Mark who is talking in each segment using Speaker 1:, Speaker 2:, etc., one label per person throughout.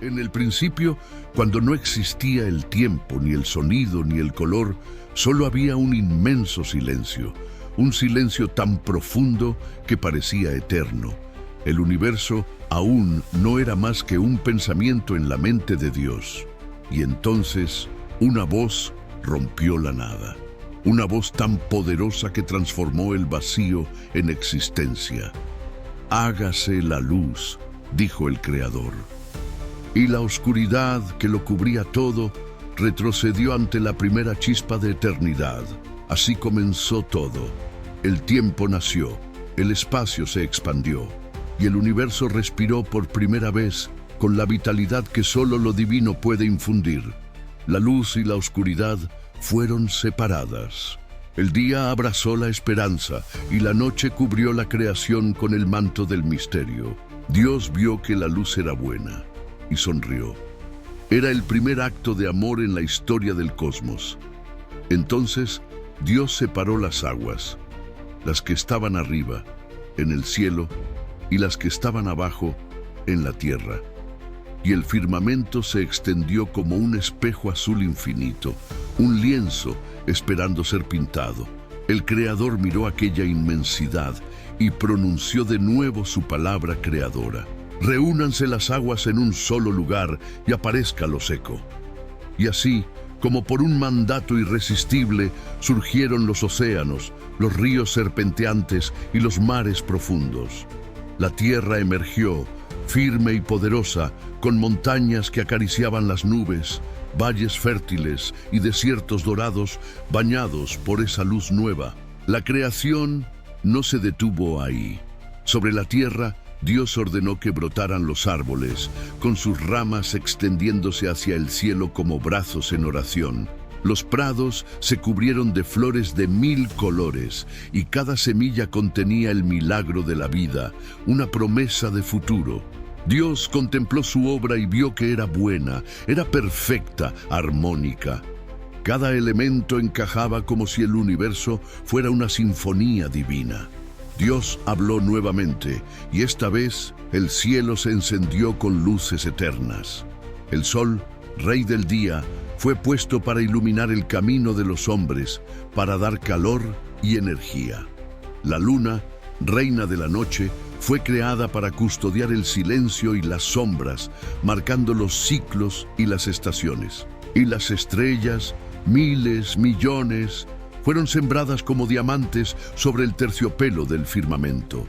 Speaker 1: En el principio, cuando no existía el tiempo, ni el sonido, ni el color, solo había un inmenso silencio, un silencio tan profundo que parecía eterno. El universo aún no era más que un pensamiento en la mente de Dios. Y entonces, una voz rompió la nada. Una voz tan poderosa que transformó el vacío en existencia. «Hágase la luz», dijo el Creador. Y la oscuridad que lo cubría todo retrocedió ante la primera chispa de eternidad. Así comenzó todo. El tiempo nació, el espacio se expandió y el universo respiró por primera vez con la vitalidad que solo lo divino puede infundir. La luz y la oscuridad fueron separadas. El día abrazó la esperanza y la noche cubrió la creación con el manto del misterio. Dios vio que la luz era buena y sonrió. Era el primer acto de amor en la historia del cosmos. Entonces, Dios separó las aguas, las que estaban arriba, en el cielo, y las que estaban abajo, en la tierra. Y el firmamento se extendió como un espejo azul infinito, un lienzo esperando ser pintado. El Creador miró aquella inmensidad y pronunció de nuevo su palabra creadora. Reúnanse las aguas en un solo lugar y aparezca lo seco. Y así, como por un mandato irresistible, surgieron los océanos, los ríos serpenteantes y los mares profundos. La tierra emergió, firme y poderosa, con montañas que acariciaban las nubes, valles fértiles y desiertos dorados bañados por esa luz nueva. La creación no se detuvo ahí. Sobre la tierra, Dios ordenó que brotaran los árboles, con sus ramas extendiéndose hacia el cielo como brazos en oración. Los prados se cubrieron de flores de 1000 colores, y cada semilla contenía el milagro de la vida, una promesa de futuro. Dios contempló su obra y vio que era buena, era perfecta, armónica. Cada elemento encajaba como si el universo fuera una sinfonía divina. Dios habló nuevamente, y esta vez el cielo se encendió con luces eternas. El sol, rey del día, fue puesto para iluminar el camino de los hombres, para dar calor y energía. La luna, reina de la noche, fue creada para custodiar el silencio y las sombras, marcando los ciclos y las estaciones. Y las estrellas, miles, millones, fueron sembradas como diamantes sobre el terciopelo del firmamento.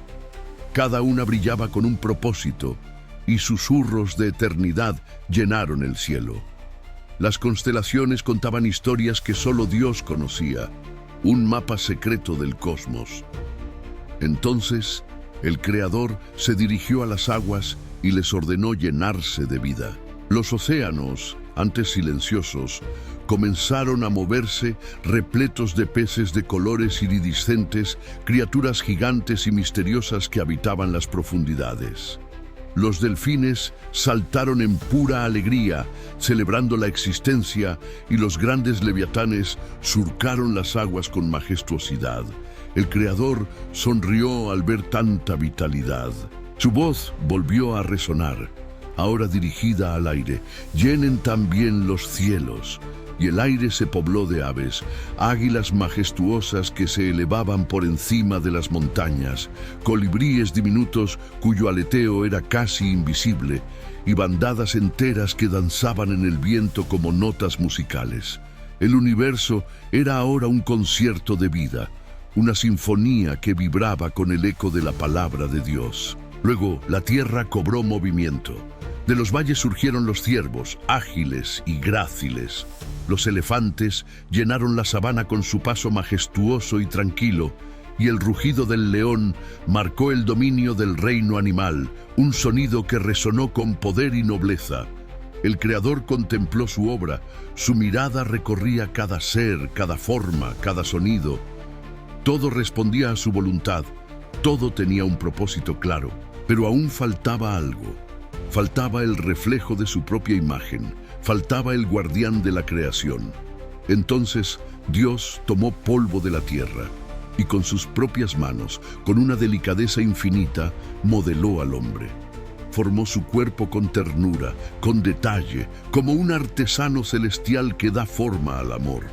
Speaker 1: Cada una brillaba con un propósito, y susurros de eternidad llenaron el cielo. Las constelaciones contaban historias que solo Dios conocía, un mapa secreto del cosmos. Entonces, el Creador se dirigió a las aguas y les ordenó llenarse de vida. Los océanos, antes silenciosos, comenzaron a moverse repletos de peces de colores iridiscentes, criaturas gigantes y misteriosas que habitaban las profundidades. Los delfines saltaron en pura alegría, celebrando la existencia, y los grandes leviatanes surcaron las aguas con majestuosidad. El Creador sonrió al ver tanta vitalidad. Su voz volvió a resonar, ahora dirigida al aire. «Llenen también los cielos». Y el aire se pobló de aves, águilas majestuosas que se elevaban por encima de las montañas, colibríes diminutos cuyo aleteo era casi invisible, y bandadas enteras que danzaban en el viento como notas musicales. El universo era ahora un concierto de vida, una sinfonía que vibraba con el eco de la palabra de Dios. Luego, la tierra cobró movimiento. De los valles surgieron los ciervos, ágiles y gráciles. Los elefantes llenaron la sabana con su paso majestuoso y tranquilo, y el rugido del león marcó el dominio del reino animal, un sonido que resonó con poder y nobleza. El Creador contempló su obra, su mirada recorría cada ser, cada forma, cada sonido. Todo respondía a su voluntad, todo tenía un propósito claro, pero aún faltaba algo. Faltaba el reflejo de su propia imagen, faltaba el guardián de la creación. Entonces Dios tomó polvo de la tierra y con sus propias manos, con una delicadeza infinita, modeló al hombre. formó su cuerpo con ternura, con detalle, como un artesano celestial que da forma al amor.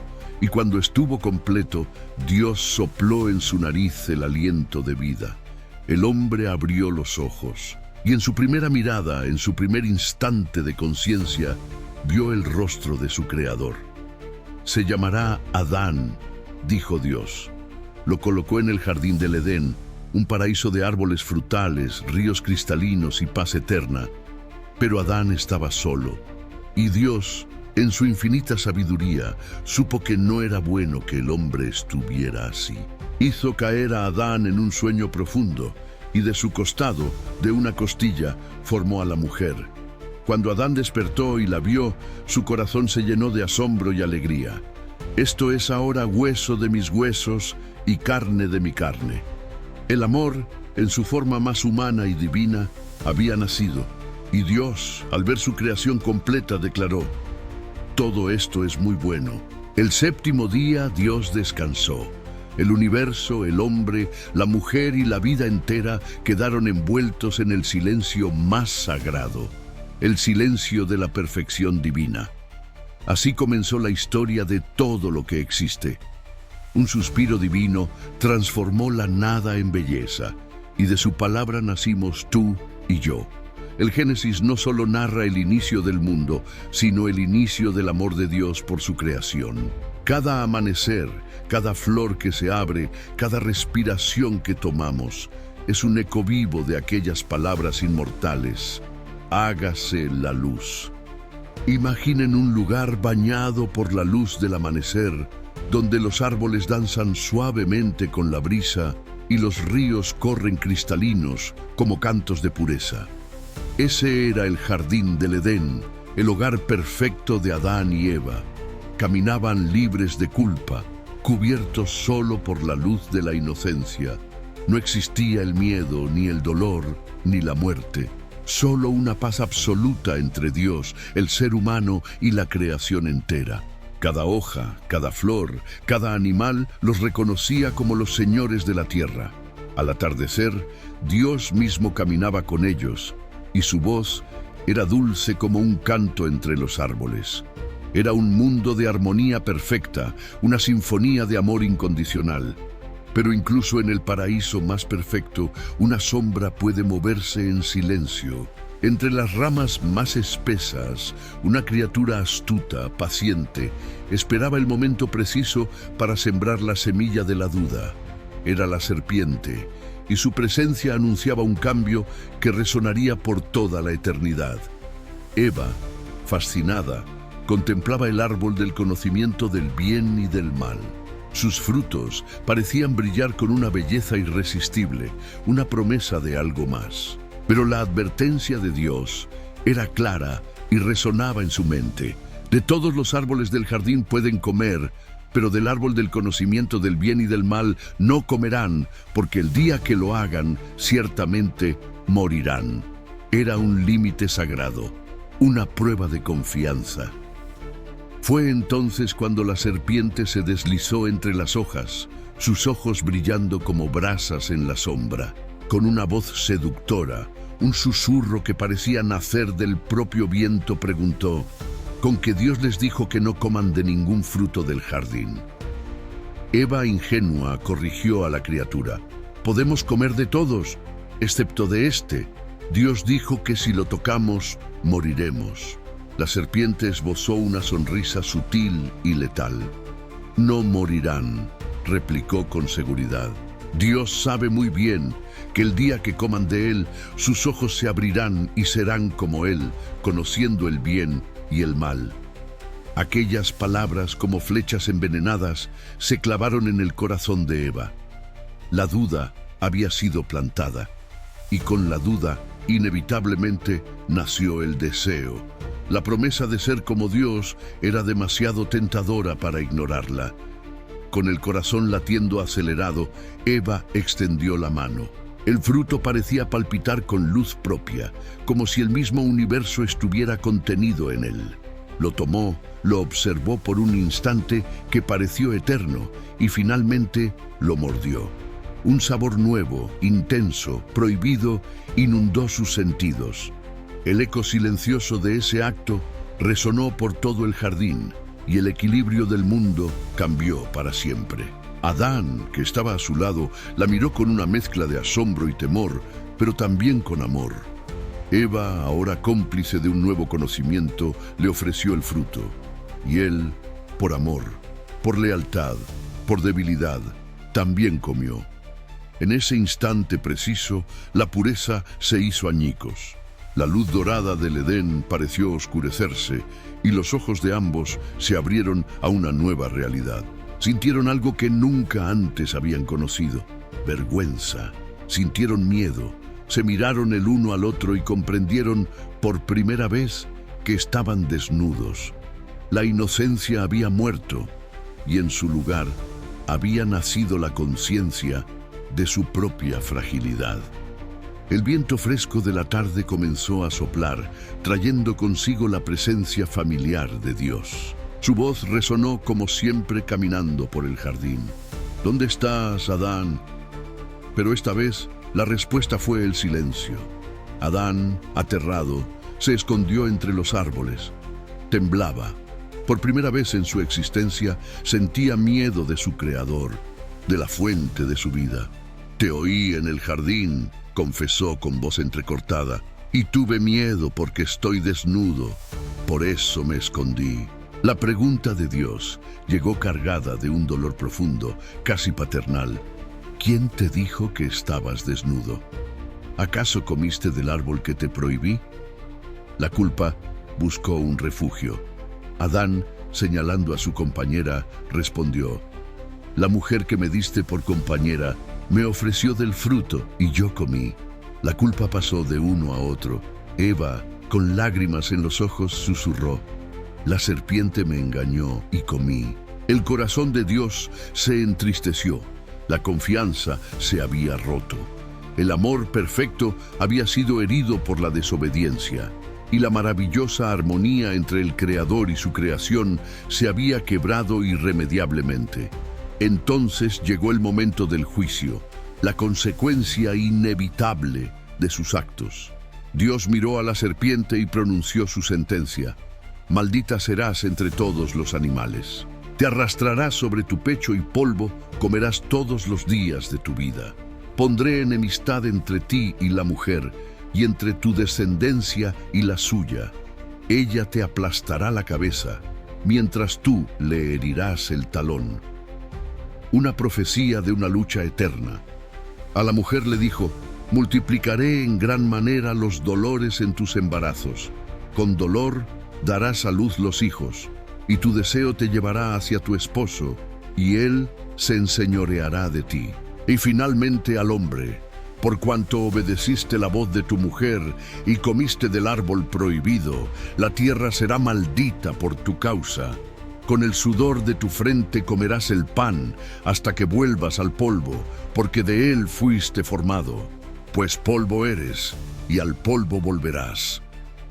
Speaker 1: Y cuando estuvo completo, Dios sopló en su nariz el aliento de vida. El hombre abrió los ojos, y en su primera mirada, en su primer instante de conciencia, vio el rostro de su Creador. Se llamará Adán, dijo Dios. Lo colocó en el jardín del Edén, un paraíso de árboles frutales, ríos cristalinos y paz eterna. Pero Adán estaba solo, y Dios, en su infinita sabiduría, supo que no era bueno que el hombre estuviera así. Hizo caer a Adán en un sueño profundo, y de su costado, de una costilla, formó a la mujer. Cuando Adán despertó y la vio, su corazón se llenó de asombro y alegría. Esto es ahora hueso de mis huesos y carne de mi carne. El amor, en su forma más humana y divina, había nacido, y Dios, al ver su creación completa, declaró: todo esto es muy bueno. El séptimo día Dios descansó. El universo, el hombre, la mujer y la vida entera quedaron envueltos en el silencio más sagrado, el silencio de la perfección divina. Así comenzó la historia de todo lo que existe. Un suspiro divino transformó la nada en belleza, y de su palabra nacimos tú y yo. El Génesis no solo narra el inicio del mundo, sino el inicio del amor de Dios por su creación. Cada amanecer, cada flor que se abre, cada respiración que tomamos, es un eco vivo de aquellas palabras inmortales: hágase la luz. Imaginen un lugar bañado por la luz del amanecer, donde los árboles danzan suavemente con la brisa y los ríos corren cristalinos como cantos de pureza. Ese era el jardín del Edén, el hogar perfecto de Adán y Eva. Caminaban libres de culpa, cubiertos solo por la luz de la inocencia. No existía el miedo, ni el dolor, ni la muerte. Solo una paz absoluta entre Dios, el ser humano y la creación entera. Cada hoja, cada flor, cada animal los reconocía como los señores de la tierra. Al atardecer, Dios mismo caminaba con ellos, y su voz era dulce como un canto entre los árboles. Era un mundo de armonía perfecta, una sinfonía de amor incondicional. Pero incluso en el paraíso más perfecto, una sombra puede moverse en silencio. Entre las ramas más espesas, una criatura astuta, paciente, esperaba el momento preciso para sembrar la semilla de la duda. Era la serpiente, y su presencia anunciaba un cambio que resonaría por toda la eternidad. Eva, fascinada, contemplaba el árbol del conocimiento del bien y del mal. Sus frutos parecían brillar con una belleza irresistible, una promesa de algo más. Pero la advertencia de Dios era clara y resonaba en su mente. De todos los árboles del jardín pueden comer, pero del árbol del conocimiento del bien y del mal no comerán, porque el día que lo hagan, ciertamente morirán. Era un límite sagrado, una prueba de confianza. Fue entonces cuando la serpiente se deslizó entre las hojas, sus ojos brillando como brasas en la sombra. Con una voz seductora, un susurro que parecía nacer del propio viento, preguntó: ¿con qué Dios les dijo que no coman de ningún fruto del jardín? Eva, ingenua, corrigió a la criatura: podemos comer de todos, excepto de este. Dios dijo que si lo tocamos, moriremos. La serpiente esbozó una sonrisa sutil y letal. No morirán, replicó con seguridad. Dios sabe muy bien que el día que coman de él, sus ojos se abrirán y serán como él, conociendo el bien y el mal. Aquellas palabras, como flechas envenenadas, se clavaron en el corazón de Eva. La duda había sido plantada, y con la duda, inevitablemente, nació el deseo. La promesa de ser como Dios era demasiado tentadora para ignorarla. Con el corazón latiendo acelerado, Eva extendió la mano. El fruto parecía palpitar con luz propia, como si el mismo universo estuviera contenido en él. Lo tomó, lo observó por un instante que pareció eterno, y finalmente lo mordió. Un sabor nuevo, intenso, prohibido, inundó sus sentidos. El eco silencioso de ese acto resonó por todo el jardín y el equilibrio del mundo cambió para siempre. Adán, que estaba a su lado, la miró con una mezcla de asombro y temor, pero también con amor. Eva, ahora cómplice de un nuevo conocimiento, le ofreció el fruto. Y él, por amor, por lealtad, por debilidad, también comió. En ese instante preciso, la pureza se hizo añicos. La luz dorada del Edén pareció oscurecerse y los ojos de ambos se abrieron a una nueva realidad. Sintieron algo que nunca antes habían conocido: vergüenza. Sintieron miedo, se miraron el uno al otro y comprendieron por primera vez que estaban desnudos. La inocencia había muerto y en su lugar había nacido la conciencia de su propia fragilidad. El viento fresco de la tarde comenzó a soplar, trayendo consigo la presencia familiar de Dios. Su voz resonó como siempre caminando por el jardín. ¿Dónde estás, Adán? Pero esta vez la respuesta fue el silencio. Adán, aterrado, se escondió entre los árboles. Temblaba. Por primera vez en su existencia sentía miedo de su creador, de la fuente de su vida. Te oí en el jardín, confesó con voz entrecortada, y tuve miedo porque estoy desnudo. Por eso me escondí. La pregunta de Dios llegó cargada de un dolor profundo, casi paternal. ¿Quién te dijo que estabas desnudo? ¿Acaso comiste del árbol que te prohibí? La culpa buscó un refugio. Adán, señalando a su compañera, respondió: la mujer que me diste por compañera me ofreció del fruto y yo comí. La culpa pasó de uno a otro. Eva, con lágrimas en los ojos, susurró: la serpiente me engañó y comí. El corazón de Dios se entristeció. La confianza se había roto. El amor perfecto había sido herido por la desobediencia, y la maravillosa armonía entre el Creador y su creación se había quebrado irremediablemente. Entonces llegó el momento del juicio, la consecuencia inevitable de sus actos. Dios miró a la serpiente y pronunció su sentencia: maldita serás entre todos los animales. Te arrastrarás sobre tu pecho y polvo comerás todos los días de tu vida. Pondré enemistad entre ti y la mujer, y entre tu descendencia y la suya. Ella te aplastará la cabeza, mientras tú le herirás el talón. Una profecía de una lucha eterna. A la mujer le dijo: multiplicaré en gran manera los dolores en tus embarazos. Con dolor darás a luz los hijos, y tu deseo te llevará hacia tu esposo, y él se enseñoreará de ti. Y finalmente al hombre: por cuanto obedeciste la voz de tu mujer y comiste del árbol prohibido, la tierra será maldita por tu causa. Con el sudor de tu frente comerás el pan hasta que vuelvas al polvo, porque de él fuiste formado. Pues polvo eres, y al polvo volverás.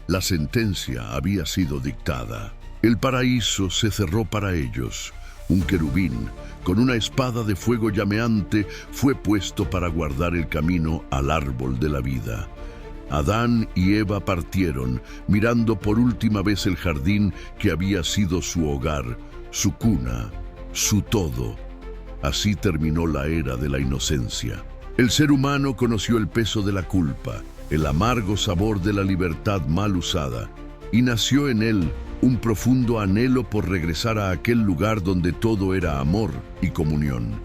Speaker 1: La sentencia había sido dictada. El paraíso se cerró para ellos. Un querubín, con una espada de fuego llameante, fue puesto para guardar el camino al árbol de la vida. Adán y Eva partieron, mirando por última vez el jardín que había sido su hogar, su cuna, su todo. Así terminó la era de la inocencia. El ser humano conoció el peso de la culpa, el amargo sabor de la libertad mal usada, y nació en él un profundo anhelo por regresar a aquel lugar donde todo era amor y comunión.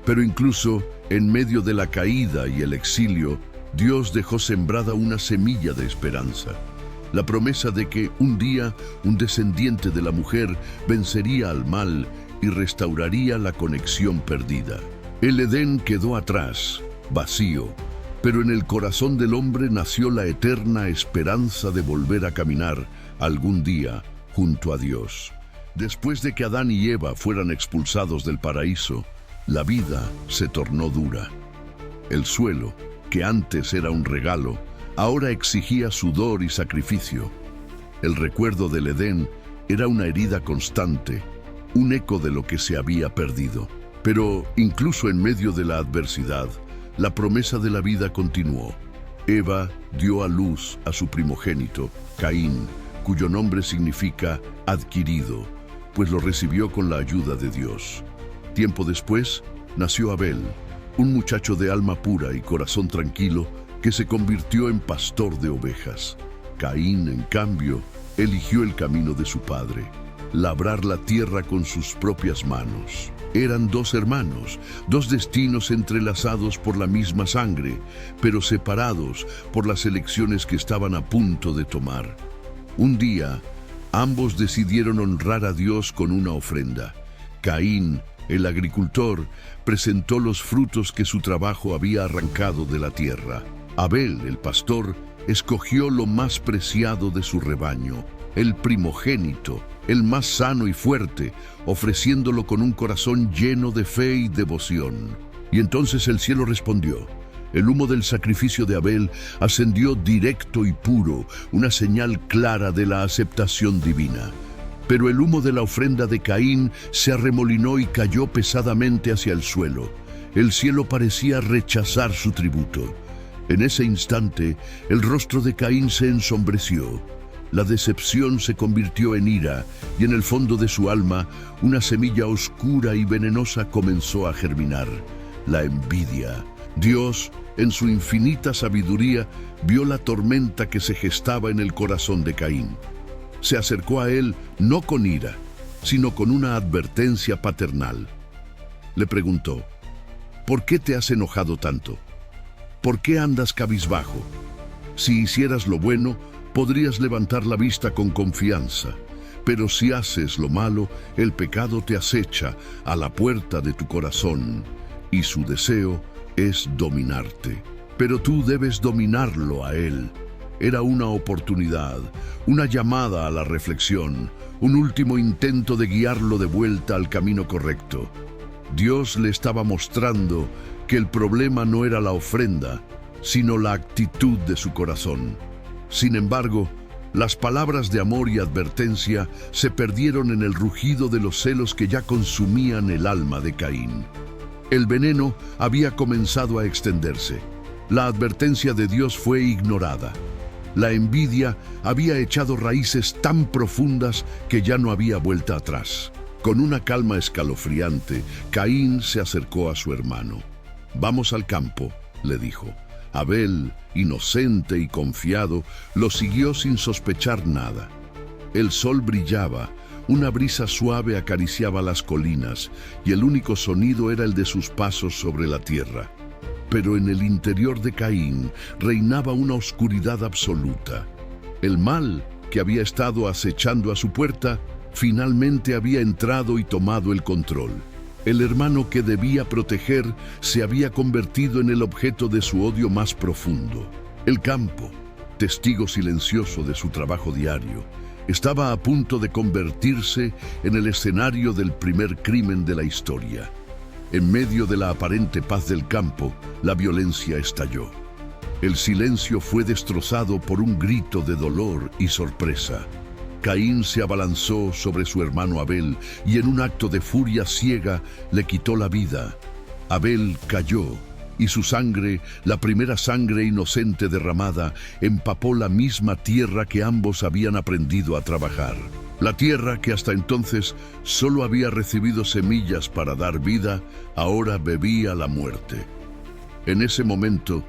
Speaker 1: Pero incluso en medio de la caída y el exilio, Dios dejó sembrada una semilla de esperanza. La promesa de que un día un descendiente de la mujer vencería al mal y restauraría la conexión perdida. El Edén quedó atrás, vacío, pero en el corazón del hombre nació la eterna esperanza de volver a caminar algún día junto a Dios. Después de que Adán y Eva fueran expulsados del paraíso, la vida se tornó dura. El suelo, que antes era un regalo, ahora exigía sudor y sacrificio. El recuerdo del Edén era una herida constante, un eco de lo que se había perdido. Pero incluso en medio de la adversidad, la promesa de la vida continuó. Eva dio a luz a su primogénito, Caín, cuyo nombre significa adquirido, pues lo recibió con la ayuda de Dios. Tiempo después, nació Abel, un muchacho de alma pura y corazón tranquilo que se convirtió en pastor de ovejas. Caín, en cambio, eligió el camino de su padre, labrar la tierra con sus propias manos. Eran dos hermanos, dos destinos entrelazados por la misma sangre, pero separados por las elecciones que estaban a punto de tomar. Un día, ambos decidieron honrar a Dios con una ofrenda. Caín, el agricultor, presentó los frutos que su trabajo había arrancado de la tierra. Abel, el pastor, escogió lo más preciado de su rebaño, el primogénito, el más sano y fuerte, ofreciéndolo con un corazón lleno de fe y devoción. Y entonces el cielo respondió. El humo del sacrificio de Abel ascendió directo y puro, una señal clara de la aceptación divina. Pero el humo de la ofrenda de Caín se arremolinó y cayó pesadamente hacia el suelo. El cielo parecía rechazar su tributo. En ese instante, el rostro de Caín se ensombreció. La decepción se convirtió en ira, y en el fondo de su alma, una semilla oscura y venenosa comenzó a germinar: la envidia. Dios, en su infinita sabiduría, vio la tormenta que se gestaba en el corazón de Caín. Se acercó a él no con ira, sino con una advertencia paternal. Le preguntó: ¿por qué te has enojado tanto? ¿Por qué andas cabizbajo? Si hicieras lo bueno, podrías levantar la vista con confianza. Pero si haces lo malo, el pecado te acecha a la puerta de tu corazón, y su deseo es dominarte. Pero tú debes dominarlo a él. Era una oportunidad, una llamada a la reflexión, un último intento de guiarlo de vuelta al camino correcto. Dios le estaba mostrando que el problema no era la ofrenda, sino la actitud de su corazón. Sin embargo, las palabras de amor y advertencia se perdieron en el rugido de los celos que ya consumían el alma de Caín. El veneno había comenzado a extenderse. La advertencia de Dios fue ignorada. La envidia había echado raíces tan profundas que ya no había vuelta atrás. Con una calma escalofriante, Caín se acercó a su hermano. «Vamos al campo», le dijo. Abel, inocente y confiado, lo siguió sin sospechar nada. El sol brillaba, una brisa suave acariciaba las colinas, y el único sonido era el de sus pasos sobre la tierra. Pero en el interior de Caín reinaba una oscuridad absoluta. El mal, que había estado acechando a su puerta, finalmente había entrado y tomado el control. El hermano que debía proteger se había convertido en el objeto de su odio más profundo. El campo, testigo silencioso de su trabajo diario, estaba a punto de convertirse en el escenario del primer crimen de la historia. En medio de la aparente paz del campo, la violencia estalló. El silencio fue destrozado por un grito de dolor y sorpresa. Caín se abalanzó sobre su hermano Abel y en un acto de furia ciega le quitó la vida. Abel cayó y su sangre, la primera sangre inocente derramada, empapó la misma tierra que ambos habían aprendido a trabajar. La tierra que hasta entonces solo había recibido semillas para dar vida, ahora bebía la muerte. En ese momento,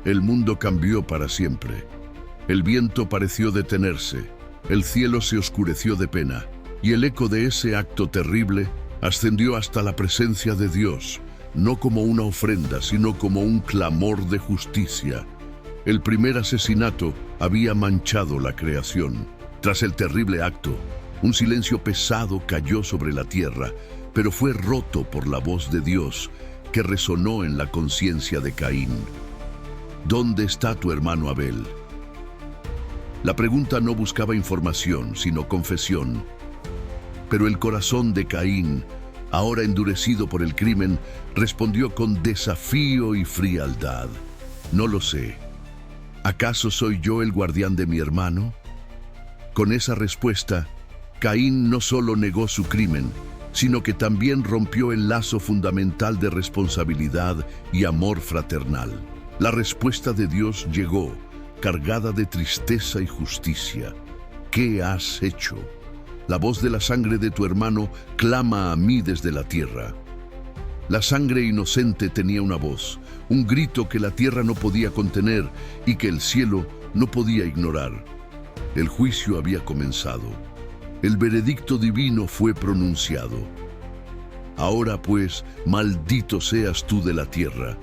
Speaker 1: el mundo cambió para siempre. El viento pareció detenerse. El cielo se oscureció de pena, y el eco de ese acto terrible ascendió hasta la presencia de Dios, no como una ofrenda, sino como un clamor de justicia. El primer asesinato había manchado la creación. Tras el terrible acto, un silencio pesado cayó sobre la tierra, pero fue roto por la voz de Dios, que resonó en la conciencia de Caín. ¿Dónde está tu hermano Abel? La pregunta no buscaba información, sino confesión. Pero el corazón de Caín, ahora endurecido por el crimen, respondió con desafío y frialdad. No lo sé. ¿Acaso soy yo el guardián de mi hermano? Con esa respuesta, Caín no solo negó su crimen, sino que también rompió el lazo fundamental de responsabilidad y amor fraternal. La respuesta de Dios llegó, cargada de tristeza y justicia. ¿Qué has hecho? La voz de la sangre de tu hermano clama a mí desde la tierra. La sangre inocente tenía una voz, un grito que la tierra no podía contener y que el cielo no podía ignorar. El juicio había comenzado. El veredicto divino fue pronunciado. Ahora pues, maldito seas tú de la tierra,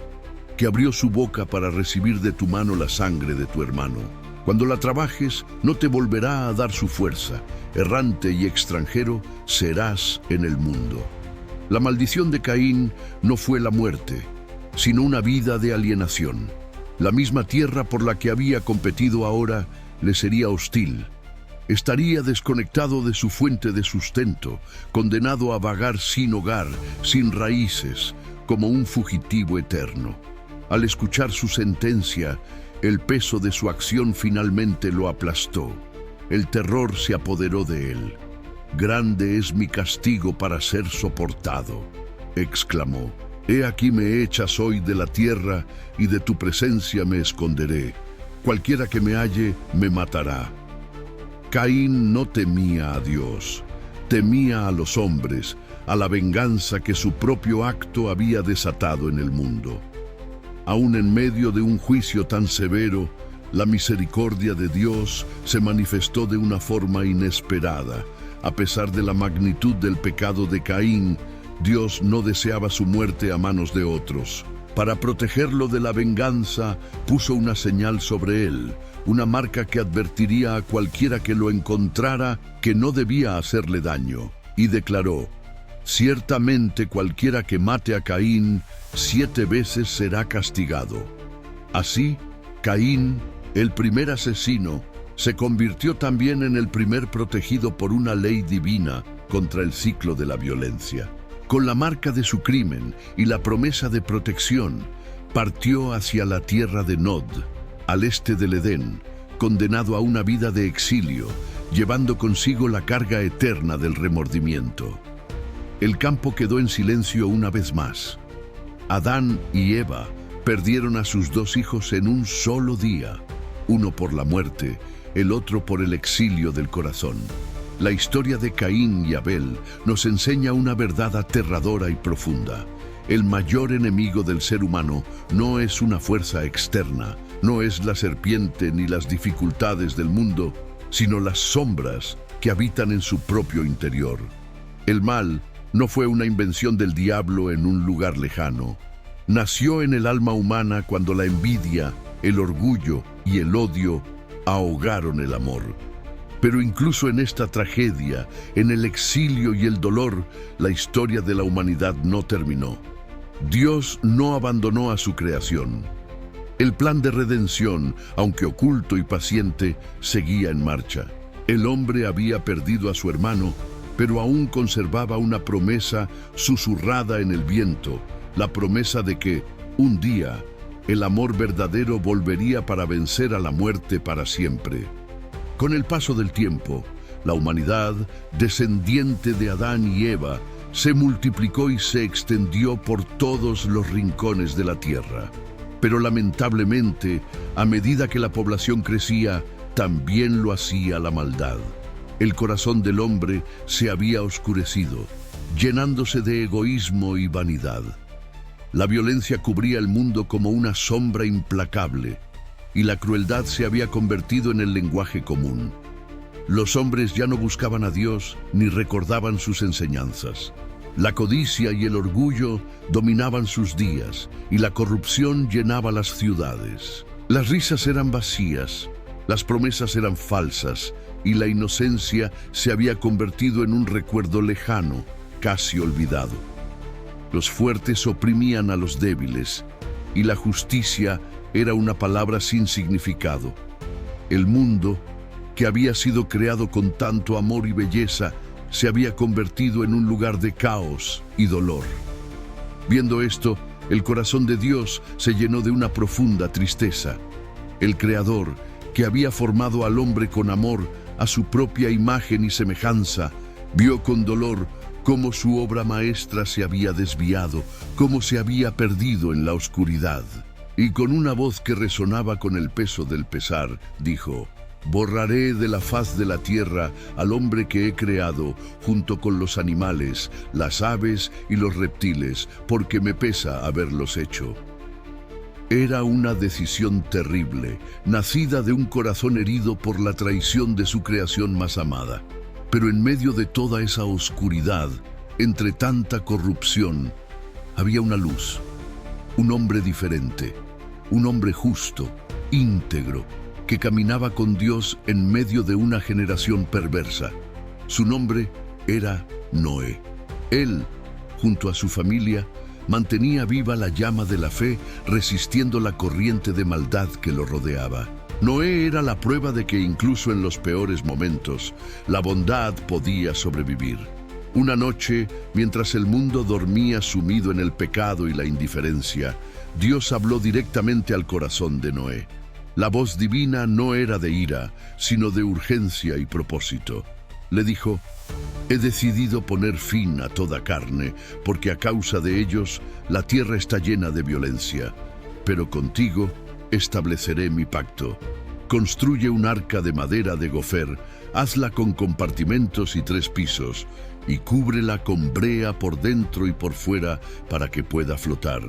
Speaker 1: que abrió su boca para recibir de tu mano la sangre de tu hermano. Cuando la trabajes, no te volverá a dar su fuerza. Errante y extranjero serás en el mundo. La maldición de Caín no fue la muerte, sino una vida de alienación. La misma tierra por la que había competido ahora le sería hostil. Estaría desconectado de su fuente de sustento, condenado a vagar sin hogar, sin raíces, como un fugitivo eterno. Al escuchar su sentencia, el peso de su acción finalmente lo aplastó. El terror se apoderó de él. «Grande es mi castigo para ser soportado», exclamó. «He aquí me echas hoy de la tierra y de tu presencia me esconderé. Cualquiera que me halle me matará». Caín no temía a Dios, temía a los hombres, a la venganza que su propio acto había desatado en el mundo. Aún en medio de un juicio tan severo, la misericordia de Dios se manifestó de una forma inesperada. A pesar de la magnitud del pecado de Caín, Dios no deseaba su muerte a manos de otros. Para protegerlo de la venganza, puso una señal sobre él, una marca que advertiría a cualquiera que lo encontrara que no debía hacerle daño, y declaró: «Ciertamente cualquiera que mate a Caín 7 veces será castigado». Así, Caín, el primer asesino, se convirtió también en el primer protegido por una ley divina contra el ciclo de la violencia. Con la marca de su crimen y la promesa de protección, partió hacia la tierra de Nod, al este del Edén, condenado a una vida de exilio, llevando consigo la carga eterna del remordimiento. El campo quedó en silencio una vez más. Adán y Eva perdieron a sus 2 hijos en un solo día, uno por la muerte, el otro por el exilio del corazón. La historia de Caín y Abel nos enseña una verdad aterradora y profunda. El mayor enemigo del ser humano no es una fuerza externa, no es la serpiente ni las dificultades del mundo, sino las sombras que habitan en su propio interior. El mal no fue una invención del diablo en un lugar lejano. Nació en el alma humana cuando la envidia, el orgullo y el odio ahogaron el amor. Pero incluso en esta tragedia, en el exilio y el dolor, la historia de la humanidad no terminó. Dios no abandonó a su creación. El plan de redención, aunque oculto y paciente, seguía en marcha. El hombre había perdido a su hermano, pero aún conservaba una promesa susurrada en el viento, la promesa de que, un día, el amor verdadero volvería para vencer a la muerte para siempre. Con el paso del tiempo, la humanidad, descendiente de Adán y Eva, se multiplicó y se extendió por todos los rincones de la tierra. Pero lamentablemente, a medida que la población crecía, también lo hacía la maldad. El corazón del hombre se había oscurecido, llenándose de egoísmo y vanidad. La violencia cubría el mundo como una sombra implacable, y la crueldad se había convertido en el lenguaje común. Los hombres ya no buscaban a Dios ni recordaban sus enseñanzas. La codicia y el orgullo dominaban sus días, y la corrupción llenaba las ciudades. Las risas eran vacías, las promesas eran falsas, y la inocencia se había convertido en un recuerdo lejano, casi olvidado. Los fuertes oprimían a los débiles, y la justicia era una palabra sin significado. El mundo, que había sido creado con tanto amor y belleza, se había convertido en un lugar de caos y dolor. Viendo esto, el corazón de Dios se llenó de una profunda tristeza. El Creador, que había formado al hombre con amor, a su propia imagen y semejanza, vio con dolor cómo su obra maestra se había desviado, cómo se había perdido en la oscuridad. Y con una voz que resonaba con el peso del pesar, dijo: borraré de la faz de la tierra al hombre que he creado, junto con los animales, las aves y los reptiles, porque me pesa haberlos hecho. Era una decisión terrible, nacida de un corazón herido por la traición de su creación más amada. Pero en medio de toda esa oscuridad, entre tanta corrupción, había una luz, un hombre diferente, un hombre justo, íntegro, que caminaba con Dios en medio de una generación perversa. Su nombre era Noé. Él, junto a su familia, mantenía viva la llama de la fe, resistiendo la corriente de maldad que lo rodeaba. Noé era la prueba de que incluso en los peores momentos, la bondad podía sobrevivir. Una noche, mientras el mundo dormía sumido en el pecado y la indiferencia, Dios habló directamente al corazón de Noé. La voz divina no era de ira, sino de urgencia y propósito. Le dijo: he decidido poner fin a toda carne, porque a causa de ellos la tierra está llena de violencia. Pero contigo estableceré mi pacto. Construye un arca de madera de gofer, hazla con compartimentos y 3 pisos, y cúbrela con brea por dentro y por fuera para que pueda flotar.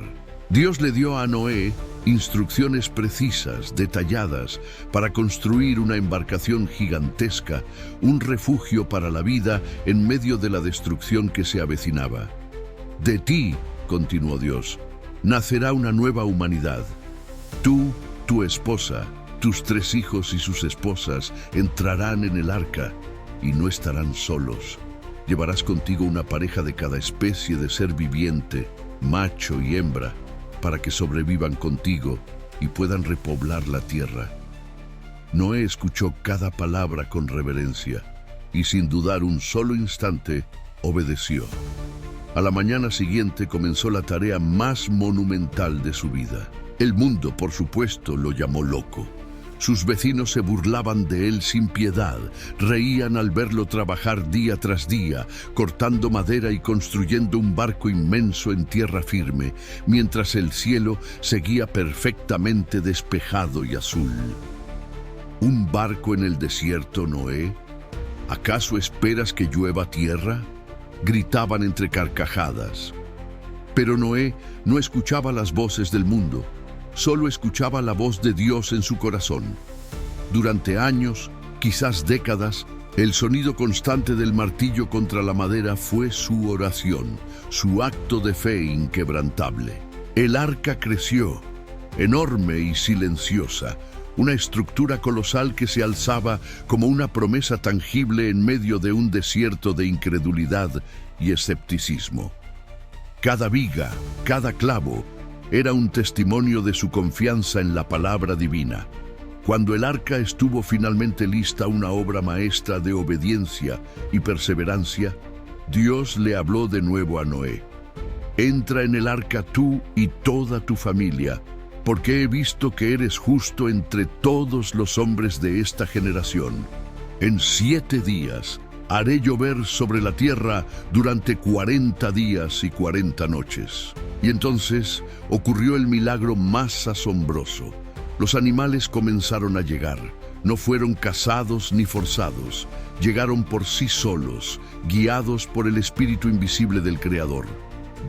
Speaker 1: Dios le dio a Noé instrucciones precisas, detalladas, para construir una embarcación gigantesca, un refugio para la vida en medio de la destrucción que se avecinaba. De ti, continuó Dios, nacerá una nueva humanidad. Tú, tu esposa, tus 3 hijos y sus esposas entrarán en el arca y no estarán solos. Llevarás contigo una pareja de cada especie de ser viviente, macho y hembra, para que sobrevivan contigo y puedan repoblar la tierra. Noé escuchó cada palabra con reverencia y sin dudar un solo instante obedeció. A la mañana siguiente comenzó la tarea más monumental de su vida. El mundo, por supuesto, lo llamó loco. Sus vecinos se burlaban de él sin piedad, reían al verlo trabajar día tras día, cortando madera y construyendo un barco inmenso en tierra firme, mientras el cielo seguía perfectamente despejado y azul. ¿Un barco en el desierto, Noé? ¿Acaso esperas que llueva tierra?, gritaban entre carcajadas. Pero Noé no escuchaba las voces del mundo. Solo escuchaba la voz de Dios en su corazón. Durante años, quizás décadas, el sonido constante del martillo contra la madera fue su oración, su acto de fe inquebrantable. El arca creció, enorme y silenciosa, una estructura colosal que se alzaba como una promesa tangible en medio de un desierto de incredulidad y escepticismo. Cada viga, cada clavo, era un testimonio de su confianza en la palabra divina. Cuando el arca estuvo finalmente lista, una obra maestra de obediencia y perseverancia, Dios le habló de nuevo a Noé. Entra en el arca tú y toda tu familia, porque he visto que eres justo entre todos los hombres de esta generación. En 7 días haré llover sobre la tierra durante 40 días y 40 noches. Y entonces ocurrió el milagro más asombroso. Los animales comenzaron a llegar. No fueron cazados ni forzados. Llegaron por sí solos, guiados por el espíritu invisible del Creador.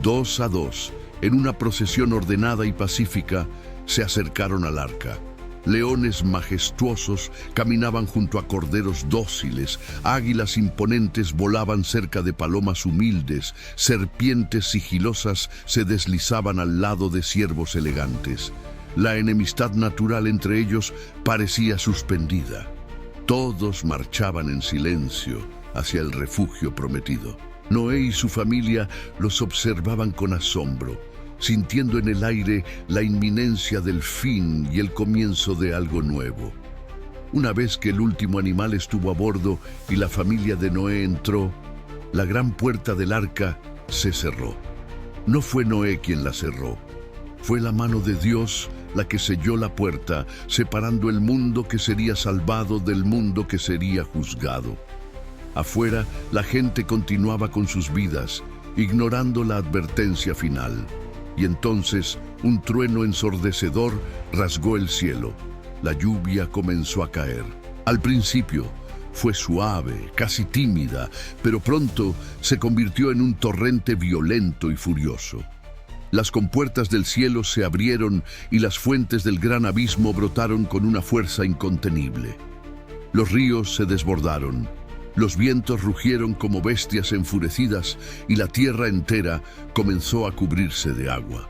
Speaker 1: 2 a 2, en una procesión ordenada y pacífica, se acercaron al arca. Leones majestuosos caminaban junto a corderos dóciles, águilas imponentes volaban cerca de palomas humildes, serpientes sigilosas se deslizaban al lado de ciervos elegantes. La enemistad natural entre ellos parecía suspendida. Todos marchaban en silencio hacia el refugio prometido. Noé y su familia los observaban con asombro, sintiendo en el aire la inminencia del fin y el comienzo de algo nuevo. Una vez que el último animal estuvo a bordo y la familia de Noé entró, la gran puerta del arca se cerró. No fue Noé quien la cerró, fue la mano de Dios la que selló la puerta, separando el mundo que sería salvado del mundo que sería juzgado. Afuera, la gente continuaba con sus vidas, ignorando la advertencia final. Y entonces un trueno ensordecedor rasgó el cielo. La lluvia comenzó a caer. Al principio fue suave, casi tímida, pero pronto se convirtió en un torrente violento y furioso. Las compuertas del cielo se abrieron y las fuentes del gran abismo brotaron con una fuerza incontenible. Los ríos se desbordaron, los vientos rugieron como bestias enfurecidas y la tierra entera comenzó a cubrirse de agua.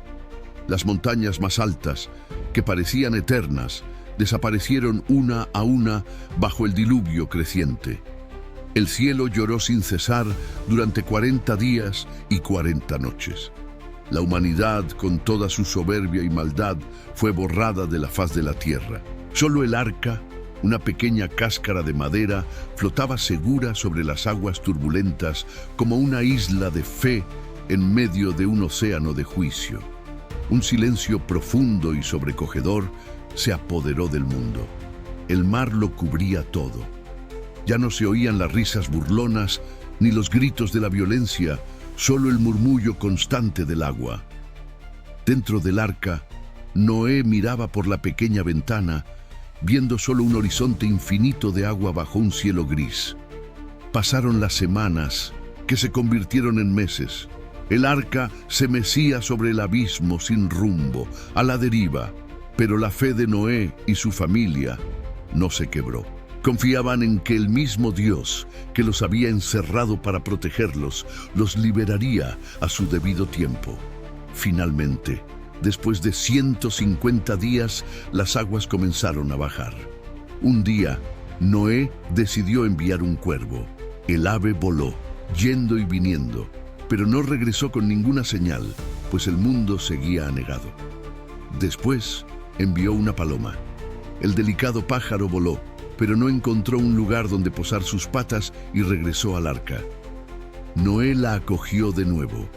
Speaker 1: Las montañas más altas, que parecían eternas, desaparecieron una a una bajo el diluvio creciente. El cielo lloró sin cesar durante 40 días y 40 noches. La humanidad, con toda su soberbia y maldad, fue borrada de la faz de la tierra. Solo el arca, una pequeña cáscara de madera, flotaba segura sobre las aguas turbulentas como una isla de fe en medio de un océano de juicio. Un silencio profundo y sobrecogedor se apoderó del mundo. El mar lo cubría todo. Ya no se oían las risas burlonas ni los gritos de la violencia, solo el murmullo constante del agua. Dentro del arca, Noé miraba por la pequeña ventana, viendo solo un horizonte infinito de agua bajo un cielo gris. Pasaron las semanas, que se convirtieron en meses. El arca se mecía sobre el abismo sin rumbo, a la deriva, pero la fe de Noé y su familia no se quebró. Confiaban en que el mismo Dios que los había encerrado para protegerlos, los liberaría a su debido tiempo. Finalmente, después de 150 días, las aguas comenzaron a bajar. Un día, Noé decidió enviar un cuervo. El ave voló, yendo y viniendo, pero no regresó con ninguna señal, pues el mundo seguía anegado. Después, envió una paloma. El delicado pájaro voló, pero no encontró un lugar donde posar sus patas y regresó al arca. Noé la acogió de nuevo.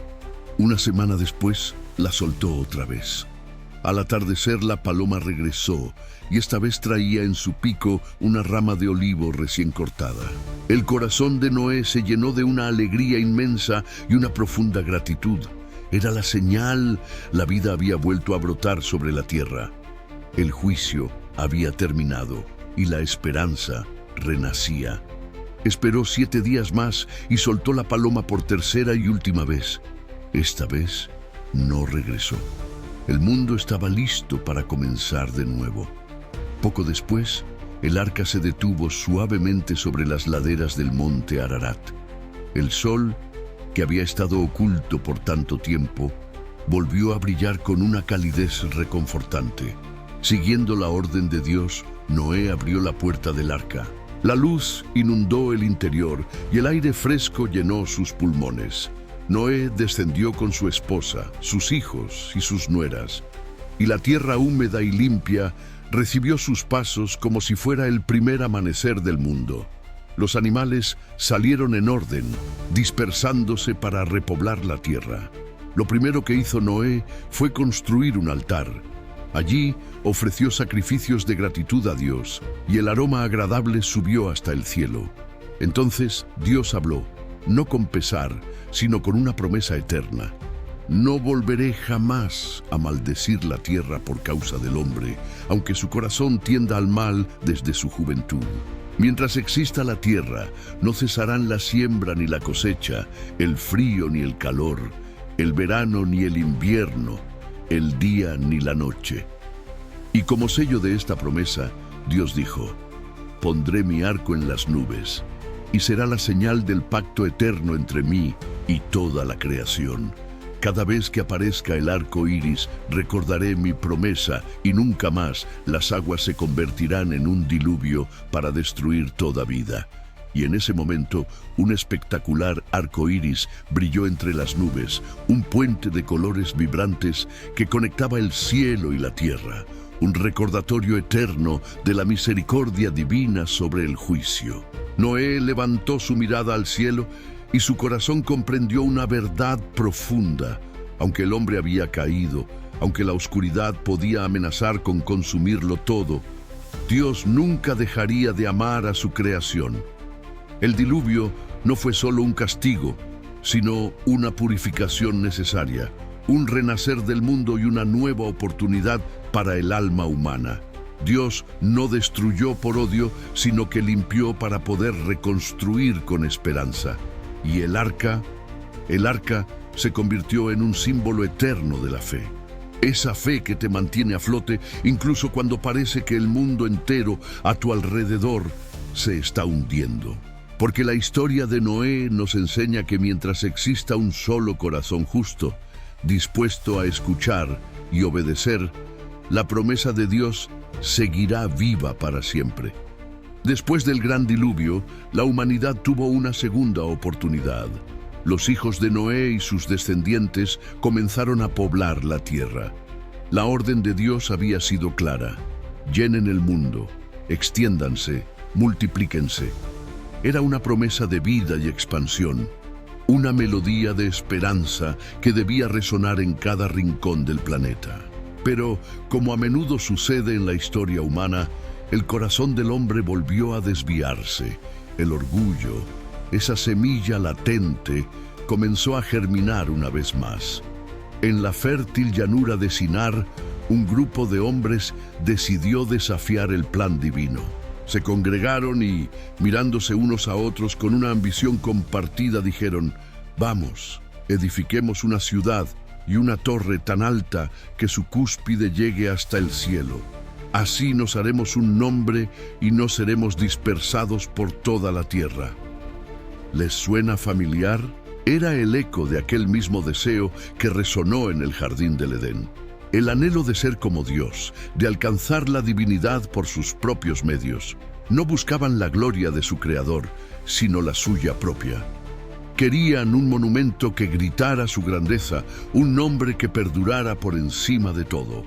Speaker 1: Una semana después, la soltó otra vez. Al atardecer, la paloma regresó y esta vez traía en su pico una rama de olivo recién cortada. El corazón de Noé se llenó de una alegría inmensa y una profunda gratitud. Era la señal, la vida había vuelto a brotar sobre la tierra. El juicio había terminado y la esperanza renacía. Esperó 7 días más y soltó la paloma por tercera y última vez. Esta vez no regresó. El mundo estaba listo para comenzar de nuevo. Poco después, el arca se detuvo suavemente sobre las laderas del monte Ararat. El sol, que había estado oculto por tanto tiempo, volvió a brillar con una calidez reconfortante. Siguiendo la orden de Dios, Noé abrió la puerta del arca. La luz inundó el interior y el aire fresco llenó sus pulmones. Noé descendió con su esposa, sus hijos y sus nueras, y la tierra húmeda y limpia recibió sus pasos como si fuera el primer amanecer del mundo. Los animales salieron en orden, dispersándose para repoblar la tierra. Lo primero que hizo Noé fue construir un altar. Allí ofreció sacrificios de gratitud a Dios, y el aroma agradable subió hasta el cielo. Entonces Dios habló, no con pesar, sino con una promesa eterna. No volveré jamás a maldecir la tierra por causa del hombre, aunque su corazón tienda al mal desde su juventud. Mientras exista la tierra, no cesarán la siembra ni la cosecha, el frío ni el calor, el verano ni el invierno, el día ni la noche. Y como sello de esta promesa, Dios dijo, pondré mi arco en las nubes, y será la señal del pacto eterno entre mí y toda la creación. Cada vez que aparezca el arco iris, recordaré mi promesa y nunca más las aguas se convertirán en un diluvio para destruir toda vida. Y en ese momento, un espectacular arco iris brilló entre las nubes, un puente de colores vibrantes que conectaba el cielo y la tierra, un recordatorio eterno de la misericordia divina sobre el juicio. Noé levantó su mirada al cielo y su corazón comprendió una verdad profunda. Aunque el hombre había caído, aunque la oscuridad podía amenazar con consumirlo todo, Dios nunca dejaría de amar a su creación. El diluvio no fue solo un castigo, sino una purificación necesaria. un renacer del mundo y una nueva oportunidad para el alma humana. Dios no destruyó por odio, sino que limpió para poder reconstruir con esperanza. Y el arca se convirtió en un símbolo eterno de la fe. Esa fe que te mantiene a flote incluso cuando parece que el mundo entero a tu alrededor se está hundiendo. Porque la historia de Noé nos enseña que mientras exista un solo corazón justo, dispuesto a escuchar y obedecer, la promesa de Dios seguirá viva para siempre. Después del gran diluvio, la humanidad tuvo una segunda oportunidad. Los hijos de Noé y sus descendientes comenzaron a poblar la tierra. La orden de Dios había sido clara: llenen el mundo, extiéndanse, multiplíquense. Era una promesa de vida y expansión, una melodía de esperanza que debía resonar en cada rincón del planeta. Pero, como a menudo sucede en la historia humana, el corazón del hombre volvió a desviarse. El orgullo, esa semilla latente, comenzó a germinar una vez más. En la fértil llanura de Sinar, un grupo de hombres decidió desafiar el plan divino. Se congregaron y, mirándose unos a otros con una ambición compartida, dijeron: «Vamos, edifiquemos una ciudad y una torre tan alta que su cúspide llegue hasta el cielo. Así nos haremos un nombre y no seremos dispersados por toda la tierra». ¿Les suena familiar? Era el eco de aquel mismo deseo que resonó en el jardín del Edén. El anhelo de ser como Dios, de alcanzar la divinidad por sus propios medios. No buscaban la gloria de su Creador, sino la suya propia. Querían un monumento que gritara su grandeza, un nombre que perdurara por encima de todo.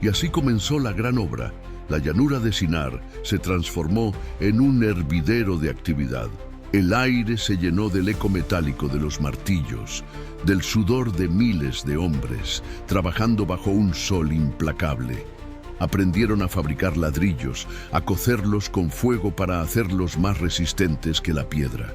Speaker 1: Y así comenzó la gran obra. La llanura de Sinar se transformó en un hervidero de actividad. El aire se llenó del eco metálico de los martillos, del sudor de miles de hombres, trabajando bajo un sol implacable. Aprendieron a fabricar ladrillos, a cocerlos con fuego para hacerlos más resistentes que la piedra.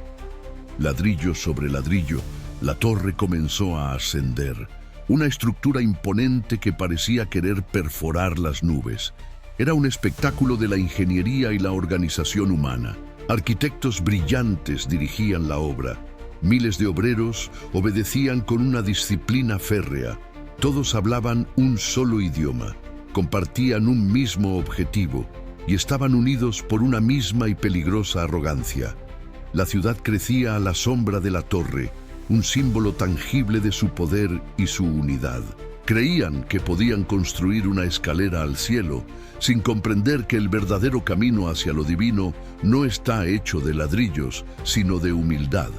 Speaker 1: Ladrillo sobre ladrillo, la torre comenzó a ascender. Una estructura imponente que parecía querer perforar las nubes. Era un espectáculo de la ingeniería y la organización humana. Arquitectos brillantes dirigían la obra. Miles de obreros obedecían con una disciplina férrea. Todos hablaban un solo idioma, compartían un mismo objetivo y estaban unidos por una misma y peligrosa arrogancia. La ciudad crecía a la sombra de la torre, un símbolo tangible de su poder y su unidad. Creían que podían construir una escalera al cielo, sin comprender que el verdadero camino hacia lo divino no está hecho de ladrillos, sino de humildad.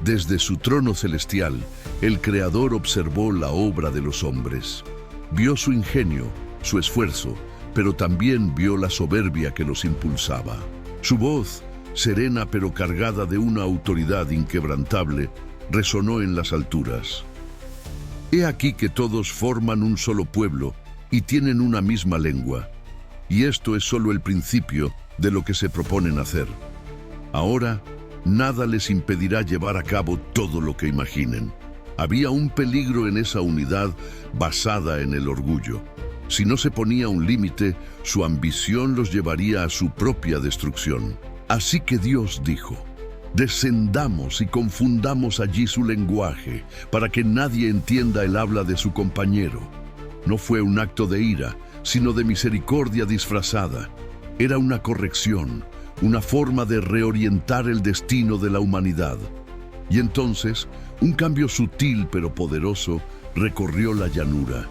Speaker 1: Desde su trono celestial, el Creador observó la obra de los hombres. Vio su ingenio, su esfuerzo, pero también vio la soberbia que los impulsaba. Su voz, serena pero cargada de una autoridad inquebrantable, resonó en las alturas. He aquí que todos forman un solo pueblo y tienen una misma lengua. Y esto es solo el principio de lo que se proponen hacer. Ahora, nada les impedirá llevar a cabo todo lo que imaginen. Había un peligro en esa unidad basada en el orgullo. Si no se ponía un límite, su ambición los llevaría a su propia destrucción. Así que Dios dijo: «Descendamos y confundamos allí su lenguaje, para que nadie entienda el habla de su compañero». No fue un acto de ira, sino de misericordia disfrazada. Era una corrección, una forma de reorientar el destino de la humanidad. Y entonces, un cambio sutil pero poderoso recorrió la llanura.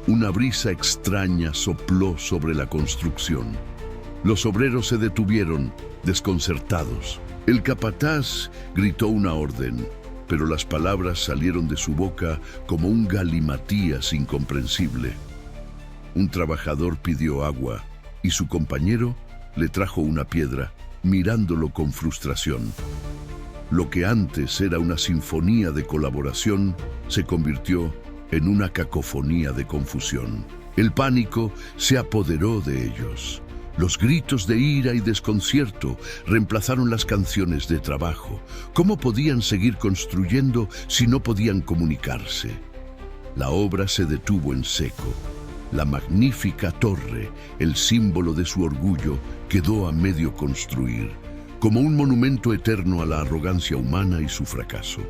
Speaker 1: Una brisa extraña sopló sobre la construcción. Los obreros se detuvieron, desconcertados. El capataz gritó una orden, pero las palabras salieron de su boca como un galimatías incomprensible. Un trabajador pidió agua y su compañero le trajo una piedra, mirándolo con frustración. Lo que antes era una sinfonía de colaboración se convirtió en una cacofonía de confusión. El pánico se apoderó de ellos. Los gritos de ira y desconcierto reemplazaron las canciones de trabajo. ¿Cómo podían seguir construyendo si no podían comunicarse? La obra se detuvo en seco. La magnífica torre, el símbolo de su orgullo, quedó a medio construir, como un monumento eterno a la arrogancia humana y su fracaso.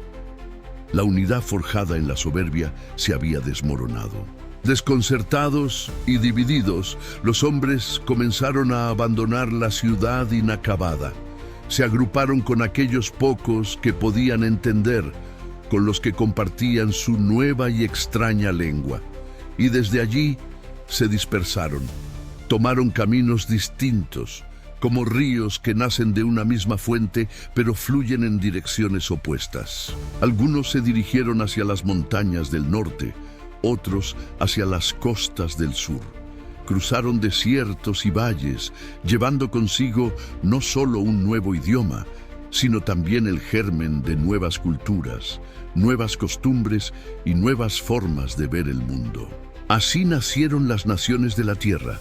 Speaker 1: La unidad forjada en la soberbia se había desmoronado. Desconcertados y divididos, los hombres comenzaron a abandonar la ciudad inacabada. Se agruparon con aquellos pocos que podían entender, con los que compartían su nueva y extraña lengua. Y desde allí se dispersaron, tomaron caminos distintos, como ríos que nacen de una misma fuente, pero fluyen en direcciones opuestas. Algunos se dirigieron hacia las montañas del norte, otros hacia las costas del sur. Cruzaron desiertos y valles, llevando consigo no solo un nuevo idioma, sino también el germen de nuevas culturas, nuevas costumbres y nuevas formas de ver el mundo. Así nacieron las naciones de la tierra.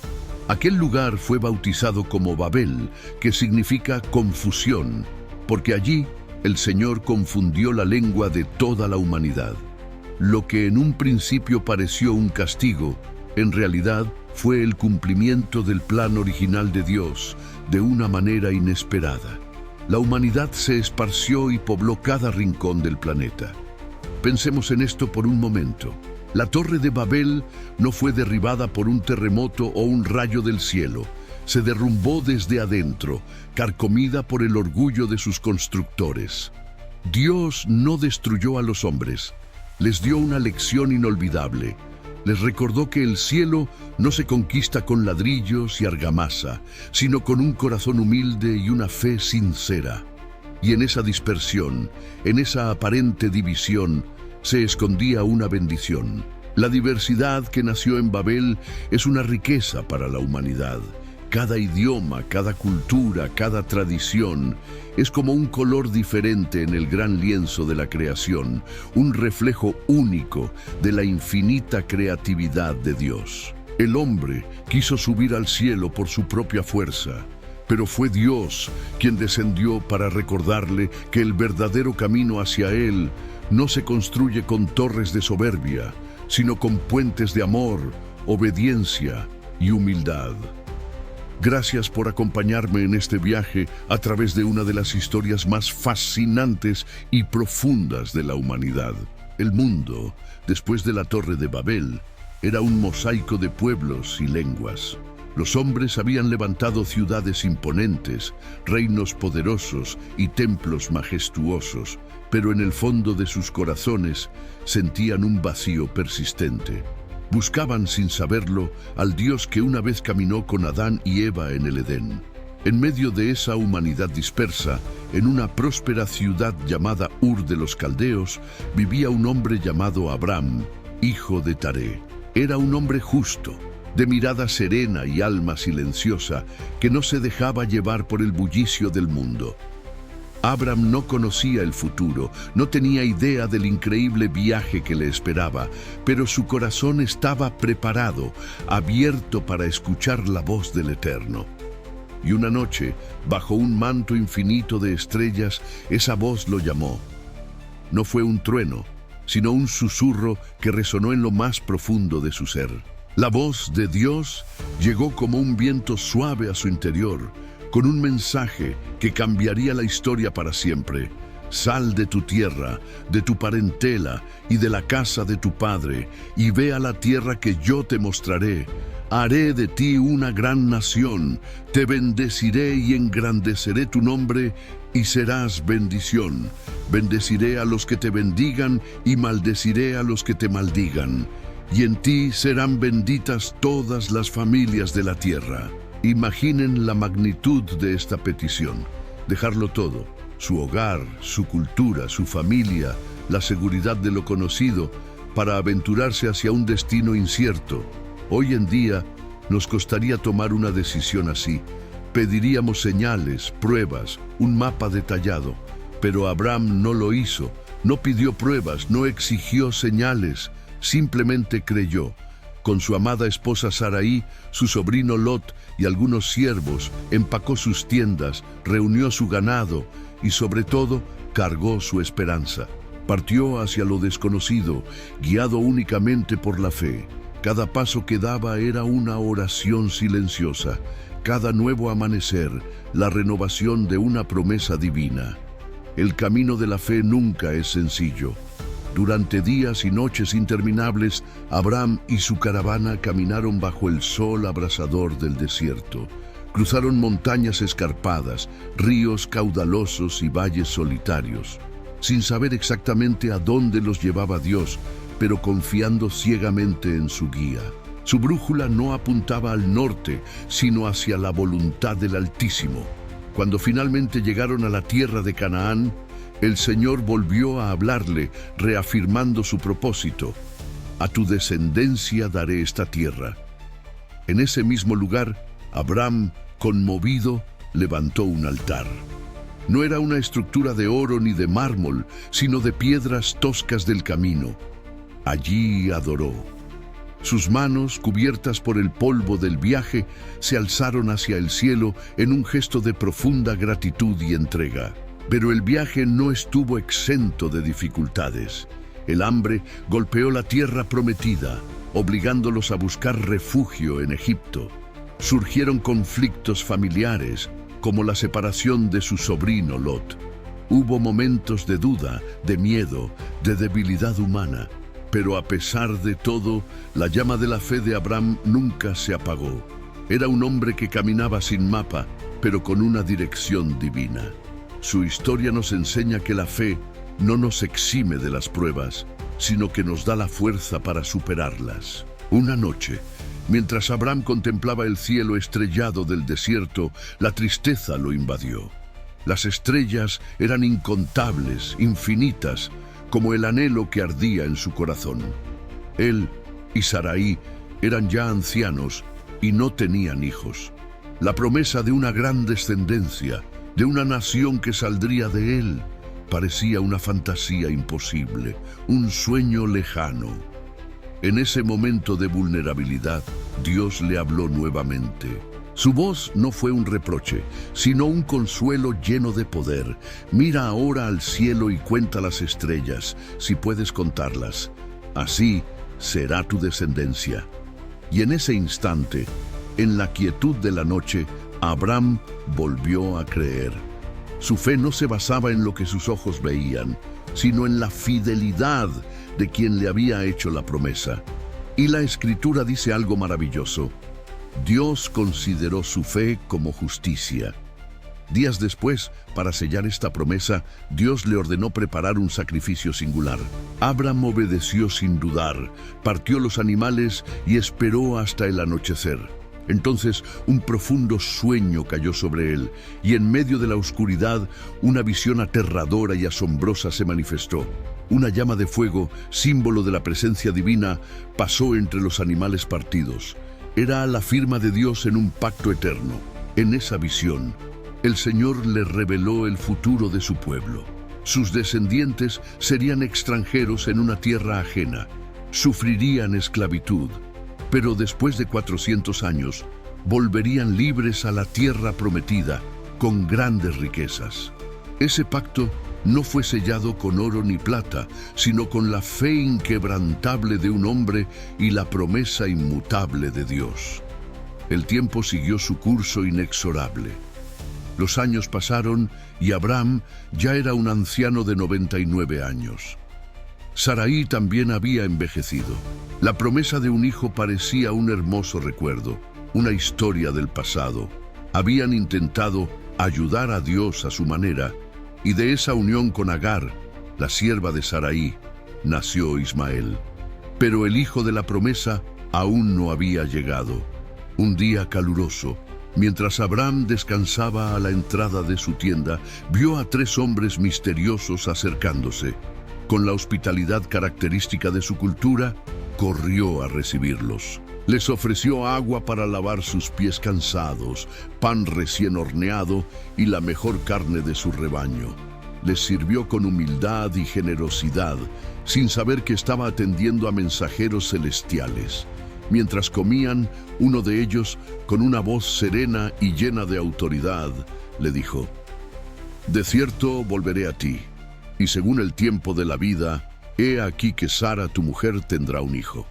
Speaker 1: Aquel lugar fue bautizado como Babel, que significa confusión, porque allí el Señor confundió la lengua de toda la humanidad. Lo que en un principio pareció un castigo, en realidad fue el cumplimiento del plan original de Dios, de una manera inesperada. La humanidad se esparció y pobló cada rincón del planeta. Pensemos en esto por un momento. La Torre de Babel no fue derribada por un terremoto o un rayo del cielo. Se derrumbó desde adentro, carcomida por el orgullo de sus constructores. Dios no destruyó a los hombres. Les dio una lección inolvidable. Les recordó que el cielo no se conquista con ladrillos y argamasa, sino con un corazón humilde y una fe sincera. Y en esa dispersión, en esa aparente división, se escondía una bendición. La diversidad que nació en Babel es una riqueza para la humanidad. Cada idioma, cada cultura, cada tradición es como un color diferente en el gran lienzo de la creación, un reflejo único de la infinita creatividad de Dios. El hombre quiso subir al cielo por su propia fuerza, pero fue Dios quien descendió para recordarle que el verdadero camino hacia él no se construye con torres de soberbia, sino con puentes de amor, obediencia y humildad. Gracias por acompañarme en este viaje a través de una de las historias más fascinantes y profundas de la humanidad. El mundo, después de la Torre de Babel, era un mosaico de pueblos y lenguas. Los hombres habían levantado ciudades imponentes, reinos poderosos y templos majestuosos, pero en el fondo de sus corazones sentían un vacío persistente. Buscaban sin saberlo al Dios que una vez caminó con Adán y Eva en el Edén. En medio de esa humanidad dispersa, en una próspera ciudad llamada Ur de los Caldeos, vivía un hombre llamado Abram, hijo de Taré. Era un hombre justo, de mirada serena y alma silenciosa, que no se dejaba llevar por el bullicio del mundo. Abram no conocía el futuro, no tenía idea del increíble viaje que le esperaba, pero su corazón estaba preparado, abierto para escuchar la voz del Eterno. Y una noche, bajo un manto infinito de estrellas, esa voz lo llamó. No fue un trueno, sino un susurro que resonó en lo más profundo de su ser. La voz de Dios llegó como un viento suave a su interior, con un mensaje que cambiaría la historia para siempre. Sal de tu tierra, de tu parentela y de la casa de tu padre, y ve a la tierra que yo te mostraré. Haré de ti una gran nación, te bendeciré y engrandeceré tu nombre, y serás bendición. Bendeciré a los que te bendigan y maldeciré a los que te maldigan. Y en ti serán benditas todas las familias de la tierra. Imaginen la magnitud de esta petición. Dejarlo todo, su hogar, su cultura, su familia, la seguridad de lo conocido, para aventurarse hacia un destino incierto. Hoy en día nos costaría tomar una decisión así. Pediríamos señales, pruebas, un mapa detallado. Pero Abraham no lo hizo, no pidió pruebas, no exigió señales, simplemente creyó. Con su amada esposa Sarai, su sobrino Lot y algunos siervos, empacó sus tiendas, reunió su ganado y sobre todo cargó su esperanza. Partió hacia lo desconocido, guiado únicamente por la fe. Cada paso que daba era una oración silenciosa. Cada nuevo amanecer, la renovación de una promesa divina. El camino de la fe nunca es sencillo. Durante días y noches interminables, Abraham y su caravana caminaron bajo el sol abrasador del desierto. Cruzaron montañas escarpadas, ríos caudalosos y valles solitarios, sin saber exactamente a dónde los llevaba Dios, pero confiando ciegamente en su guía. Su brújula no apuntaba al norte, sino hacia la voluntad del Altísimo. Cuando finalmente llegaron a la tierra de Canaán, el Señor volvió a hablarle, reafirmando su propósito. A tu descendencia daré esta tierra. En ese mismo lugar, Abraham, conmovido, levantó un altar. No era una estructura de oro ni de mármol, sino de piedras toscas del camino. Allí adoró. Sus manos, cubiertas por el polvo del viaje, se alzaron hacia el cielo en un gesto de profunda gratitud y entrega. Pero el viaje no estuvo exento de dificultades. El hambre golpeó la tierra prometida, obligándolos a buscar refugio en Egipto. Surgieron conflictos familiares, como la separación de su sobrino Lot. Hubo momentos de duda, de miedo, de debilidad humana. Pero a pesar de todo, la llama de la fe de Abraham nunca se apagó. Era un hombre que caminaba sin mapa, pero con una dirección divina. Su historia nos enseña que la fe no nos exime de las pruebas, sino que nos da la fuerza para superarlas. Una noche, mientras Abraham contemplaba el cielo estrellado del desierto, la tristeza lo invadió. Las estrellas eran incontables, infinitas, como el anhelo que ardía en su corazón. Él y Sarai eran ya ancianos y no tenían hijos. La promesa de una gran descendencia, de una nación que saldría de él, parecía una fantasía imposible, un sueño lejano. En ese momento de vulnerabilidad, Dios le habló nuevamente. Su voz no fue un reproche, sino un consuelo lleno de poder. Mira ahora al cielo y cuenta las estrellas, si puedes contarlas. Así será tu descendencia. Y en ese instante, en la quietud de la noche, Abraham volvió a creer. Su fe no se basaba en lo que sus ojos veían, sino en la fidelidad de quien le había hecho la promesa. Y la Escritura dice algo maravilloso. Dios consideró su fe como justicia. Días después, para sellar esta promesa, Dios le ordenó preparar un sacrificio singular. Abraham obedeció sin dudar, partió los animales y esperó hasta el anochecer. Entonces un profundo sueño cayó sobre él, y en medio de la oscuridad una visión aterradora y asombrosa se manifestó. Una llama de fuego, símbolo de la presencia divina, pasó entre los animales partidos. Era la firma de Dios en un pacto eterno. En esa visión, el Señor le reveló el futuro de su pueblo. Sus descendientes serían extranjeros en una tierra ajena, sufrirían esclavitud, pero después de 400 años, volverían libres a la tierra prometida con grandes riquezas. Ese pacto no fue sellado con oro ni plata, sino con la fe inquebrantable de un hombre y la promesa inmutable de Dios. El tiempo siguió su curso inexorable. Los años pasaron y Abraham ya era un anciano de 99 años. Sarai también había envejecido. La promesa de un hijo parecía un hermoso recuerdo, una historia del pasado. Habían intentado ayudar a Dios a su manera, y de esa unión con Agar, la sierva de Sarai, nació Ismael. Pero el hijo de la promesa aún no había llegado. Un día caluroso, mientras Abraham descansaba a la entrada de su tienda, vio a 3 hombres misteriosos acercándose. Con la hospitalidad característica de su cultura, corrió a recibirlos. Les ofreció agua para lavar sus pies cansados, pan recién horneado y la mejor carne de su rebaño. Les sirvió con humildad y generosidad, sin saber que estaba atendiendo a mensajeros celestiales. Mientras comían, uno de ellos, con una voz serena y llena de autoridad, le dijo: «De cierto volveré a ti, y según el tiempo de la vida, he aquí que Sara, tu mujer, tendrá un hijo.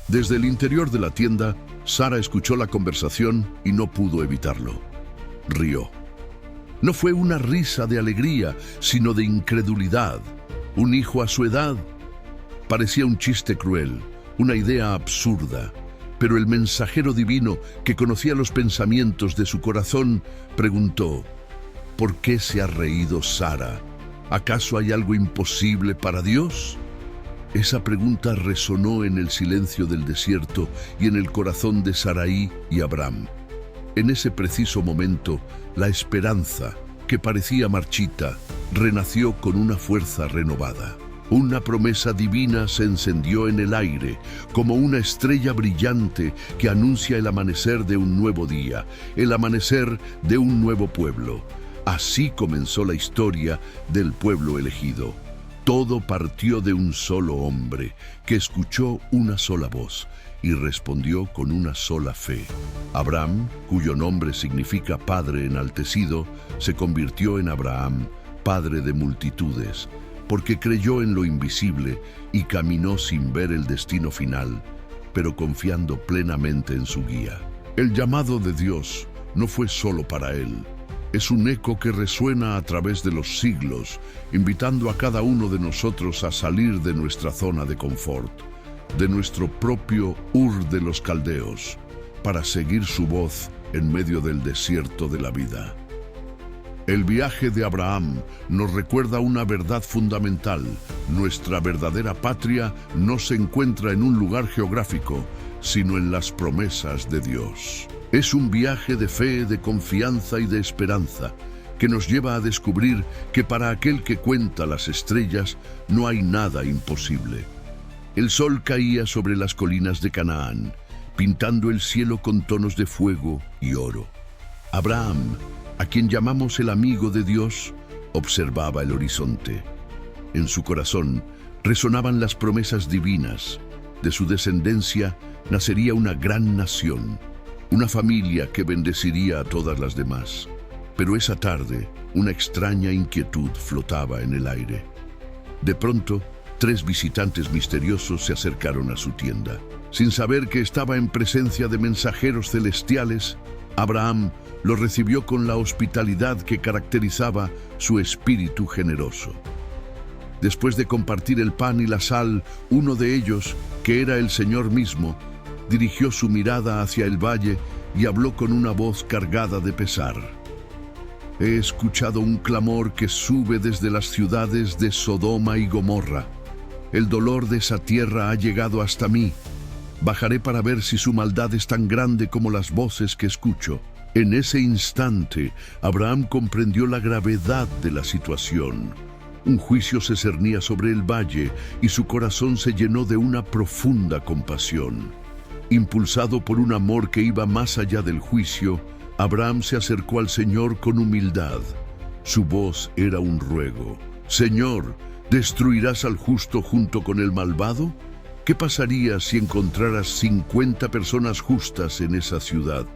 Speaker 1: Desde el interior de la tienda, Sara escuchó la conversación y no pudo evitarlo. Rió. No fue una risa de alegría, sino de incredulidad. ¿Un hijo a su edad? Parecía un chiste cruel, una idea absurda. Pero el mensajero divino, que conocía los pensamientos de su corazón, preguntó: ¿por qué se ha reído Sara? ¿Acaso hay algo imposible para Dios? Esa pregunta resonó en el silencio del desierto y en el corazón de Sarai y Abraham. En ese preciso momento, la esperanza, que parecía marchita, renació con una fuerza renovada. Una promesa divina se encendió en el aire, como una estrella brillante que anuncia el amanecer de un nuevo día, el amanecer de un nuevo pueblo. Así comenzó la historia del pueblo elegido. Todo partió de un solo hombre, que escuchó una sola voz y respondió con una sola fe. Abraham, cuyo nombre significa Padre enaltecido, se convirtió en Abraham, padre de multitudes, porque creyó en lo invisible y caminó sin ver el destino final, pero confiando plenamente en su guía. El llamado de Dios no fue solo para él. Es un eco que resuena a través de los siglos, invitando a cada uno de nosotros a salir de nuestra zona de confort, de nuestro propio Ur de los Caldeos, para seguir su voz en medio del desierto de la vida. El viaje de Abraham nos recuerda una verdad fundamental: nuestra verdadera patria no se encuentra en un lugar geográfico, sino en las promesas de Dios. Es un viaje de fe, de confianza y de esperanza, que nos lleva a descubrir que para aquel que cuenta las estrellas no hay nada imposible. El sol caía sobre las colinas de Canaán, pintando el cielo con tonos de fuego y oro. Abraham, a quien llamamos el amigo de Dios, observaba el horizonte. En su corazón resonaban las promesas divinas. De su descendencia nacería una gran nación, una familia que bendeciría a todas las demás. Pero esa tarde, una extraña inquietud flotaba en el aire. De pronto, 3 visitantes misteriosos se acercaron a su tienda. Sin saber que estaba en presencia de mensajeros celestiales, Abraham los recibió con la hospitalidad que caracterizaba su espíritu generoso. Después de compartir el pan y la sal, uno de ellos, que era el Señor mismo, dirigió su mirada hacia el valle y habló con una voz cargada de pesar. He escuchado un clamor que sube desde las ciudades de Sodoma y Gomorra. El dolor de esa tierra ha llegado hasta mí. Bajaré para ver si su maldad es tan grande como las voces que escucho. En ese instante, Abraham comprendió la gravedad de la situación. Un juicio se cernía sobre el valle y su corazón se llenó de una profunda compasión. Impulsado por un amor que iba más allá del juicio, Abraham se acercó al Señor con humildad. Su voz era un ruego. Señor, ¿destruirás al justo junto con el malvado? ¿Qué pasaría si encontraras 50 personas justas en esa ciudad?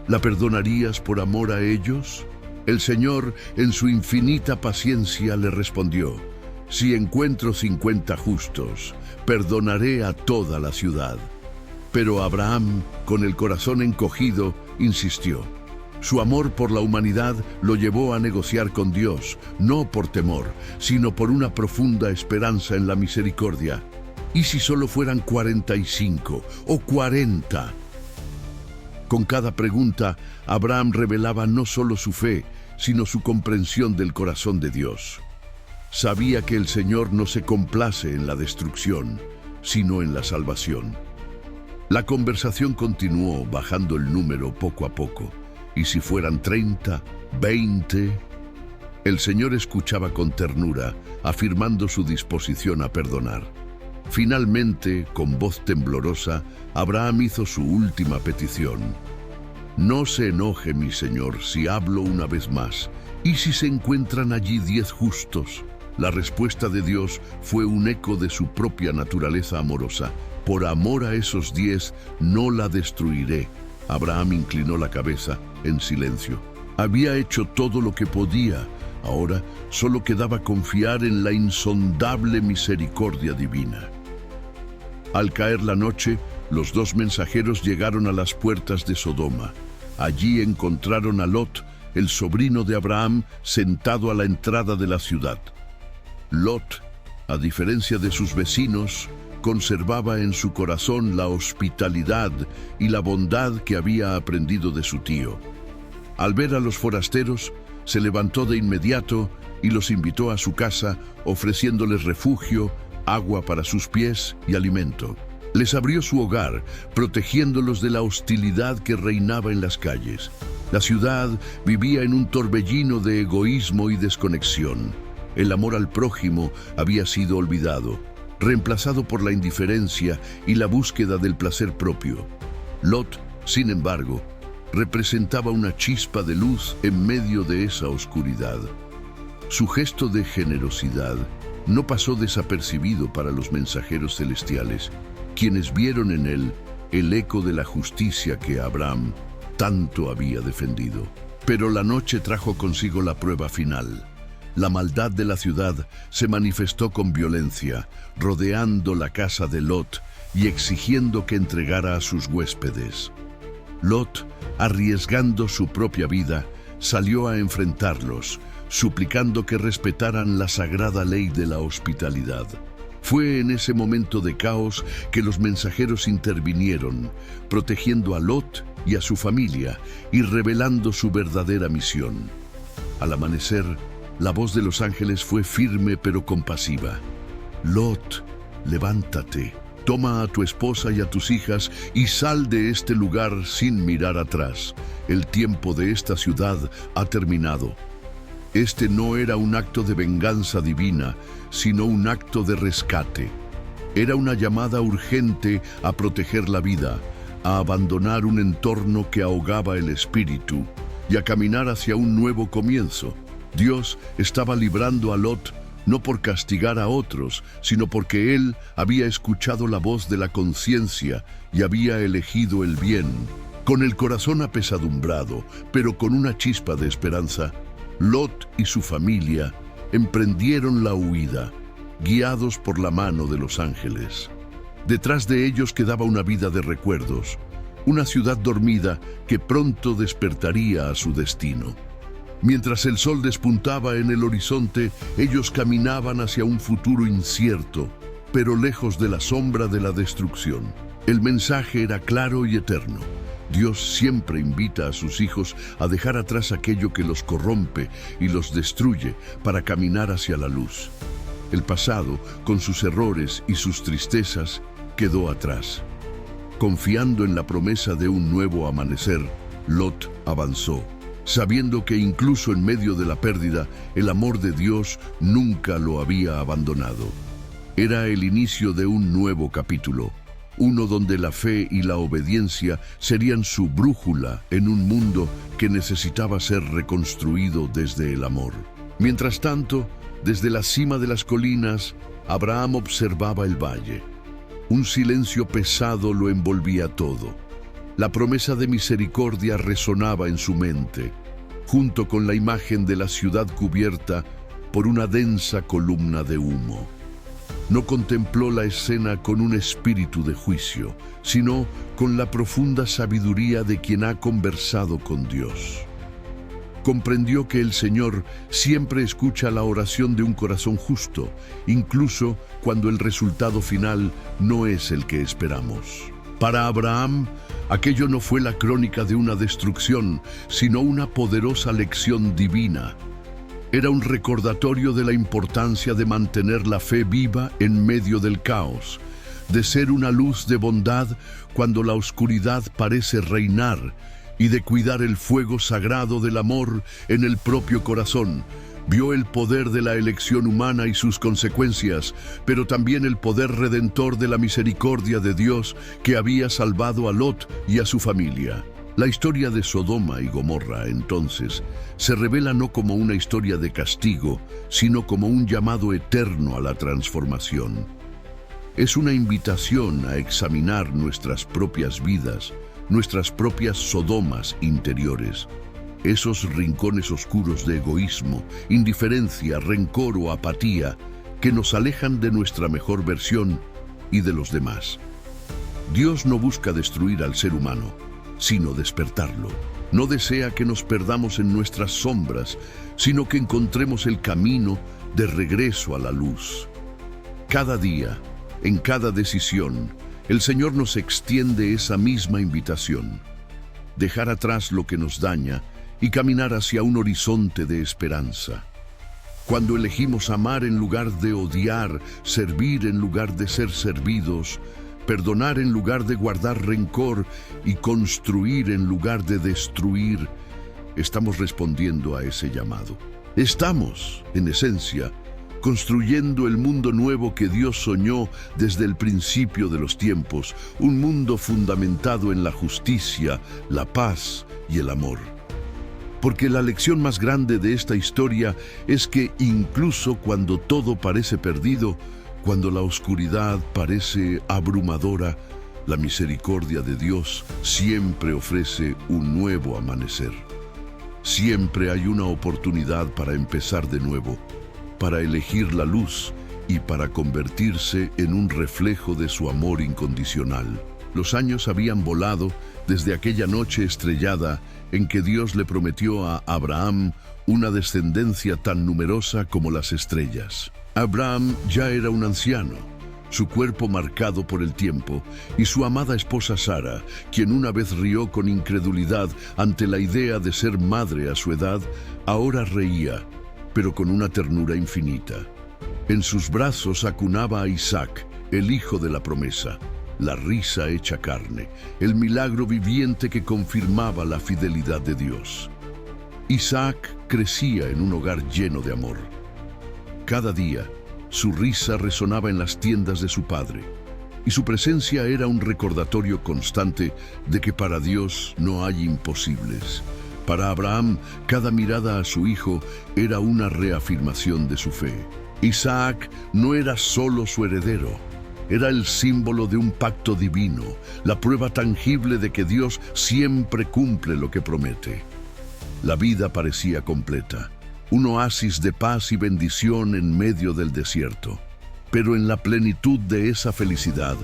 Speaker 1: ¿La perdonarías por amor a ellos? El Señor, en su infinita paciencia, le respondió: si encuentro 50 justos, perdonaré a toda la ciudad. Pero Abraham, con el corazón encogido, insistió. Su amor por la humanidad lo llevó a negociar con Dios, no por temor, sino por una profunda esperanza en la misericordia. ¿Y si solo fueran 45 o 40? Con cada pregunta, Abraham revelaba no solo su fe, sino su comprensión del corazón de Dios. Sabía que el Señor no se complace en la destrucción, sino en la salvación. La conversación continuó, bajando el número poco a poco. ¿Y si fueran 30, 20? El Señor escuchaba con ternura, afirmando su disposición a perdonar. Finalmente, con voz temblorosa, Abraham hizo su última petición. No se enoje, mi Señor, si hablo una vez más. ¿Y si se encuentran allí 10 justos? La respuesta de Dios fue un eco de su propia naturaleza amorosa. Por amor a esos 10, no la destruiré. Abraham inclinó la cabeza en silencio. Había hecho todo lo que podía, Ahora solo quedaba confiar en la insondable misericordia divina. Al caer la noche, los dos mensajeros llegaron a las puertas de Sodoma. Allí encontraron a Lot, el sobrino de Abraham, sentado a la entrada de la ciudad. Lot, a diferencia de sus vecinos, conservaba en su corazón la hospitalidad y la bondad que había aprendido de su tío. Al ver a los forasteros, se levantó de inmediato y los invitó a su casa, ofreciéndoles refugio, agua para sus pies y alimento. Les abrió su hogar, protegiéndolos de la hostilidad que reinaba en las calles. La ciudad vivía en un torbellino de egoísmo y desconexión. El amor al prójimo había sido olvidado, reemplazado por la indiferencia y la búsqueda del placer propio. Lot, sin embargo, representaba una chispa de luz en medio de esa oscuridad. Su gesto de generosidad no pasó desapercibido para los mensajeros celestiales, quienes vieron en él el eco de la justicia que Abraham tanto había defendido. Pero la noche trajo consigo la prueba final. La maldad de la ciudad se manifestó con violencia, rodeando la casa de Lot y exigiendo que entregara a sus huéspedes. Lot, arriesgando su propia vida, salió a enfrentarlos, suplicando que respetaran la sagrada ley de la hospitalidad. Fue en ese momento de caos que los mensajeros intervinieron, protegiendo a Lot y a su familia y revelando su verdadera misión. Al amanecer, la voz de los ángeles fue firme pero compasiva. Lot, levántate, toma a tu esposa y a tus hijas y sal de este lugar sin mirar atrás. El tiempo de esta ciudad ha terminado. Este no era un acto de venganza divina, sino un acto de rescate. Era una llamada urgente a proteger la vida, a abandonar un entorno que ahogaba el espíritu y a caminar hacia un nuevo comienzo. Dios estaba librando a Lot no por castigar a otros, sino porque él había escuchado la voz de la conciencia y había elegido el bien. Con el corazón apesadumbrado, pero con una chispa de esperanza, Lot y su familia emprendieron la huida, guiados por la mano de los ángeles. Detrás de ellos quedaba una vida de recuerdos, una ciudad dormida que pronto despertaría a su destino. Mientras el sol despuntaba en el horizonte, ellos caminaban hacia un futuro incierto, pero lejos de la sombra de la destrucción. El mensaje era claro y eterno. Dios siempre invita a sus hijos a dejar atrás aquello que los corrompe y los destruye para caminar hacia la luz. El pasado, con sus errores y sus tristezas, quedó atrás. Confiando en la promesa de un nuevo amanecer, Lot avanzó, sabiendo que incluso en medio de la pérdida, el amor de Dios nunca lo había abandonado. Era el inicio de un nuevo capítulo, uno donde la fe y la obediencia serían su brújula en un mundo que necesitaba ser reconstruido desde el amor. Mientras tanto, desde la cima de las colinas, Abraham observaba el valle. Un silencio pesado lo envolvía todo. La promesa de misericordia resonaba en su mente, junto con la imagen de la ciudad cubierta por una densa columna de humo. No contempló la escena con un espíritu de juicio, sino con la profunda sabiduría de quien ha conversado con Dios. Comprendió que el Señor siempre escucha la oración de un corazón justo, incluso cuando el resultado final no es el que esperamos. Para Abraham, aquello no fue la crónica de una destrucción, sino una poderosa lección divina. Era un recordatorio de la importancia de mantener la fe viva en medio del caos, de ser una luz de bondad cuando la oscuridad parece reinar y de cuidar el fuego sagrado del amor en el propio corazón. Vio el poder de la elección humana y sus consecuencias, pero también el poder redentor de la misericordia de Dios que había salvado a Lot y a su familia. La historia de Sodoma y Gomorra, entonces, se revela no como una historia de castigo, sino como un llamado eterno a la transformación. Es una invitación a examinar nuestras propias vidas, nuestras propias Sodomas interiores. esos rincones oscuros de egoísmo, indiferencia, rencor o apatía que nos alejan de nuestra mejor versión y de los demás. Dios no busca destruir al ser humano, sino despertarlo. No desea que nos perdamos en nuestras sombras, sino que encontremos el camino de regreso a la luz. Cada día, en cada decisión, el Señor nos extiende esa misma invitación: dejar atrás lo que nos daña y caminar hacia un horizonte de esperanza. Cuando elegimos amar en lugar de odiar, servir en lugar de ser servidos, perdonar en lugar de guardar rencor y construir en lugar de destruir, estamos respondiendo a ese llamado. Estamos, en esencia, construyendo el mundo nuevo que Dios soñó desde el principio de los tiempos, un mundo fundamentado en la justicia, la paz y el amor. Porque la lección más grande de esta historia es que incluso cuando todo parece perdido, cuando la oscuridad parece abrumadora, la misericordia de Dios siempre ofrece un nuevo amanecer. Siempre hay una oportunidad para empezar de nuevo, para elegir la luz y para convertirse en un reflejo de su amor incondicional. Los años habían volado desde aquella noche estrellada en que Dios le prometió a Abraham una descendencia tan numerosa como las estrellas. Abraham ya era un anciano, su cuerpo marcado por el tiempo, y su amada esposa Sara, quien una vez rió con incredulidad ante la idea de ser madre a su edad, ahora reía, pero con una ternura infinita. En sus brazos acunaba a Isaac, el hijo de la promesa, la risa hecha carne, el milagro viviente que confirmaba la fidelidad de Dios. Isaac crecía en un hogar lleno de amor. Cada día, su risa resonaba en las tiendas de su padre, y su presencia era un recordatorio constante de que para Dios no hay imposibles. Para Abraham, cada mirada a su hijo era una reafirmación de su fe. Isaac no era solo su heredero, era el símbolo de un pacto divino, la prueba tangible de que Dios siempre cumple lo que promete. La vida parecía completa, un oasis de paz y bendición en medio del desierto. Pero en la plenitud de esa felicidad,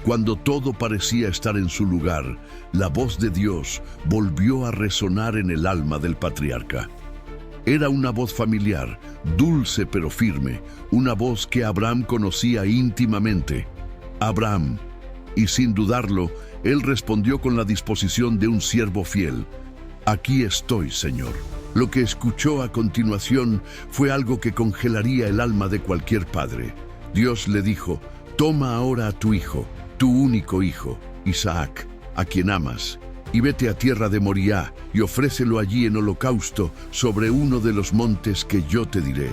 Speaker 1: cuando todo parecía estar en su lugar, la voz de Dios volvió a resonar en el alma del patriarca. Era una voz familiar, dulce pero firme, una voz que Abraham conocía íntimamente. Abraham, y sin dudarlo, él respondió con la disposición de un siervo fiel: «Aquí estoy, Señor». Lo que escuchó a continuación fue algo que congelaría el alma de cualquier padre. Dios le dijo: «Toma ahora a tu hijo, tu único hijo, Isaac, a quien amas, y vete a tierra de Moriah y ofrécelo allí en holocausto sobre uno de los montes que yo te diré».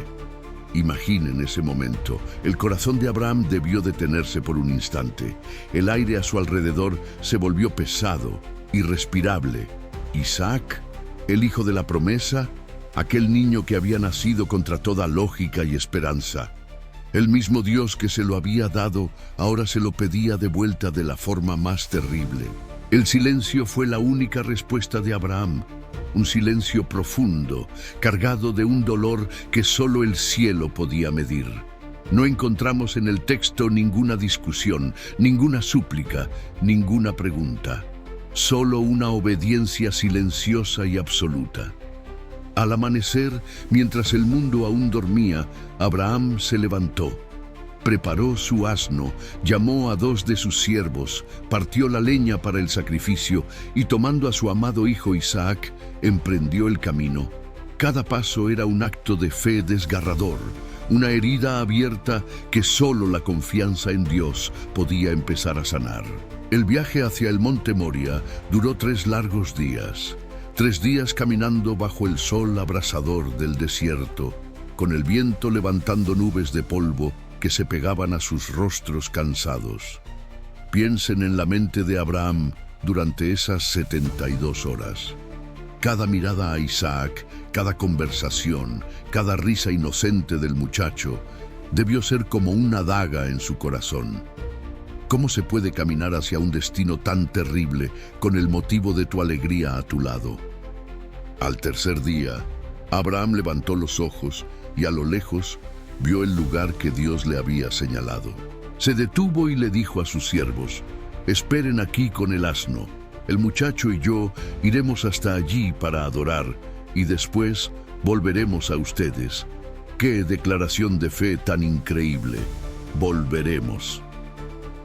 Speaker 1: Imaginen ese momento. El corazón de Abraham debió detenerse por un instante. El aire a su alrededor se volvió pesado, irrespirable. Isaac, el hijo de la promesa, aquel niño que había nacido contra toda lógica y esperanza. El mismo Dios que se lo había dado, ahora se lo pedía de vuelta de la forma más terrible. El silencio fue la única respuesta de Abraham, un silencio profundo, cargado de un dolor que solo el cielo podía medir. No encontramos en el texto ninguna discusión, ninguna súplica, ninguna pregunta, solo una obediencia silenciosa y absoluta. Al amanecer, mientras el mundo aún dormía, Abraham se levantó. Preparó su asno, llamó a 2 de sus siervos, partió la leña para el sacrificio y tomando a su amado hijo Isaac, emprendió el camino. Cada paso era un acto de fe desgarrador, una herida abierta que solo la confianza en Dios podía empezar a sanar. El viaje hacia el monte Moria duró 3 largos días. 3 días caminando bajo el sol abrasador del desierto, con el viento levantando nubes de polvo que se pegaban a sus rostros cansados. Piensen en la mente de Abraham durante esas 72 horas. Cada mirada a Isaac, cada conversación, cada risa inocente del muchacho, debió ser como una daga en su corazón. ¿Cómo se puede caminar hacia un destino tan terrible con el motivo de tu alegría a tu lado? Al tercer día, Abraham levantó los ojos y a lo lejos vio el lugar que Dios le había señalado. Se detuvo y le dijo a sus siervos: «Esperen aquí con el asno. El muchacho y yo iremos hasta allí para adorar y después volveremos a ustedes». ¡Qué declaración de fe tan increíble! Volveremos.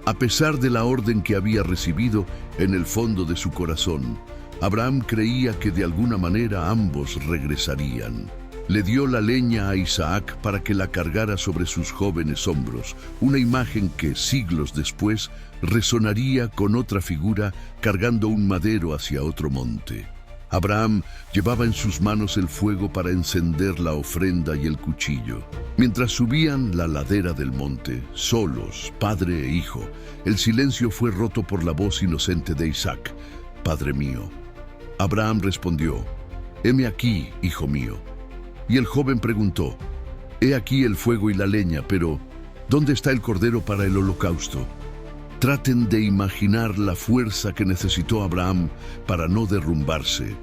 Speaker 1: A pesar de la orden que había recibido, en el fondo de su corazón, Abraham creía que de alguna manera ambos regresarían. Le dio la leña a Isaac para que la cargara sobre sus jóvenes hombros, una imagen que siglos después resonaría con otra figura cargando un madero hacia otro monte. Abraham llevaba en sus manos el fuego para encender la ofrenda y el cuchillo. Mientras subían la ladera del monte, solos, padre e hijo, el silencio fue roto por la voz inocente de Isaac: «Padre mío». Abraham respondió: «Heme aquí, hijo mío». Y el joven preguntó: «He aquí el fuego y la leña, pero ¿dónde está el cordero para el holocausto?». Traten de imaginar la fuerza que necesitó Abraham para no derrumbarse.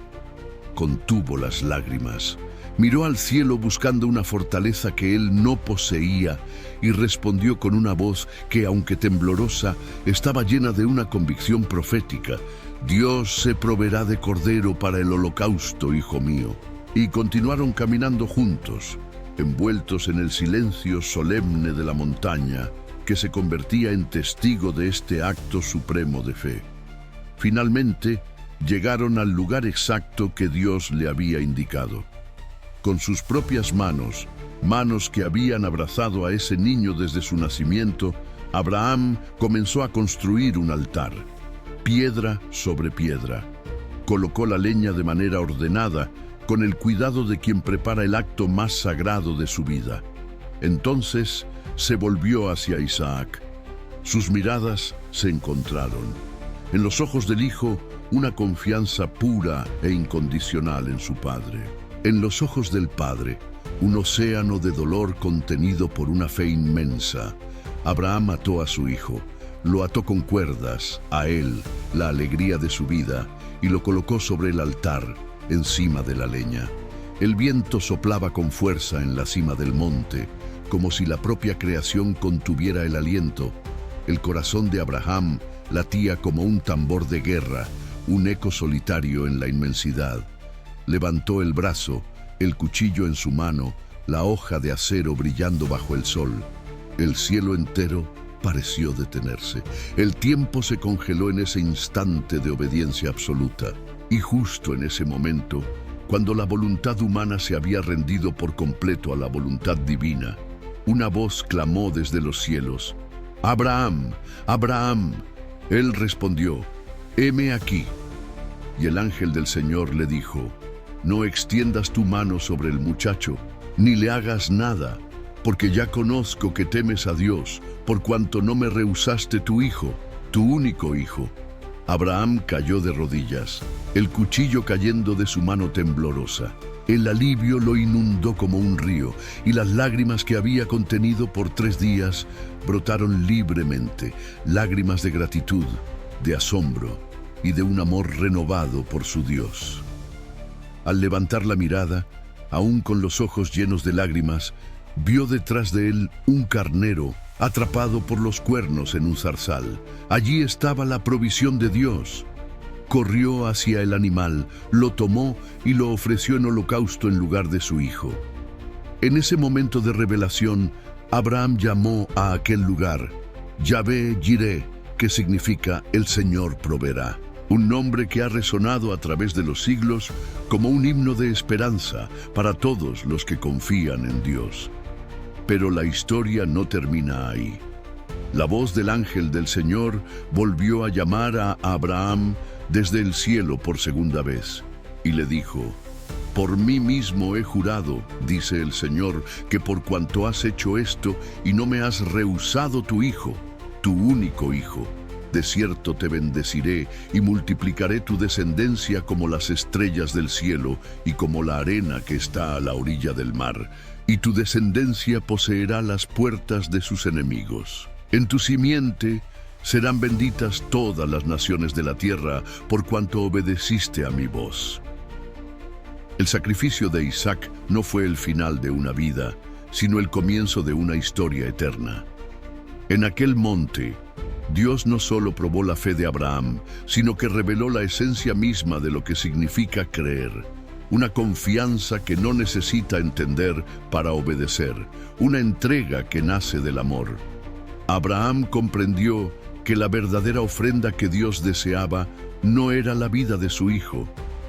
Speaker 1: Contuvo las lágrimas, miró al cielo buscando una fortaleza que él no poseía y respondió con una voz que, aunque temblorosa, estaba llena de una convicción profética: «Dios se proveerá de cordero para el holocausto, hijo mío». Y continuaron caminando juntos, envueltos en el silencio solemne de la montaña, que se convertía en testigo de este acto supremo de fe. Finalmente, llegaron al lugar exacto que Dios le había indicado. Con sus propias manos, manos que habían abrazado a ese niño desde su nacimiento, Abraham comenzó a construir un altar, piedra sobre piedra. Colocó la leña de manera ordenada, con el cuidado de quien prepara el acto más sagrado de su vida. Entonces se volvió hacia Isaac. Sus miradas se encontraron. En los ojos del hijo, una confianza pura e incondicional en su padre. En los ojos del padre, un océano de dolor contenido por una fe inmensa. Abraham ató a su hijo, lo ató con cuerdas, a él, la alegría de su vida, y lo colocó sobre el altar, encima de la leña. El viento soplaba con fuerza en la cima del monte, como si la propia creación contuviera el aliento. El corazón de Abraham latía como un tambor de guerra, un eco solitario en la inmensidad. Levantó el brazo, el cuchillo en su mano, la hoja de acero brillando bajo el sol. El cielo entero pareció detenerse. El tiempo se congeló en ese instante de obediencia absoluta. Y justo en ese momento, cuando la voluntad humana se había rendido por completo a la voluntad divina, una voz clamó desde los cielos: «Abraham, Abraham». Él respondió: «Heme aquí». Y el ángel del Señor le dijo: «No extiendas tu mano sobre el muchacho, ni le hagas nada, porque ya conozco que temes a Dios, por cuanto no me rehusaste tu hijo, tu único hijo». Abraham cayó de rodillas, el cuchillo cayendo de su mano temblorosa. El alivio lo inundó como un río, y las lágrimas que había contenido por 3 días brotaron libremente, lágrimas de gratitud, de asombro y de un amor renovado por su Dios. Al levantar la mirada, aún con los ojos llenos de lágrimas, vio detrás de él un carnero atrapado por los cuernos en un zarzal. Allí estaba la provisión de Dios. Corrió hacia el animal, lo tomó y lo ofreció en holocausto en lugar de su hijo. En ese momento de revelación, Abraham llamó a aquel lugar Yahvé Jireh, que significa «El Señor proveerá», un nombre que ha resonado a través de los siglos como un himno de esperanza para todos los que confían en Dios. Pero la historia no termina ahí. La voz del ángel del Señor volvió a llamar a Abraham desde el cielo por segunda vez, y le dijo: «Por mí mismo he jurado, dice el Señor, que por cuanto has hecho esto y no me has rehusado tu hijo, tu único hijo, de cierto te bendeciré y multiplicaré tu descendencia como las estrellas del cielo y como la arena que está a la orilla del mar, y tu descendencia poseerá las puertas de sus enemigos. En tu simiente serán benditas todas las naciones de la tierra, por cuanto obedeciste a mi voz». El sacrificio de Isaac no fue el final de una vida, sino el comienzo de una historia eterna. En aquel monte, Dios no solo probó la fe de Abraham, sino que reveló la esencia misma de lo que significa creer. Una confianza que no necesita entender para obedecer, una entrega que nace del amor. Abraham comprendió que la verdadera ofrenda que Dios deseaba no era la vida de su hijo,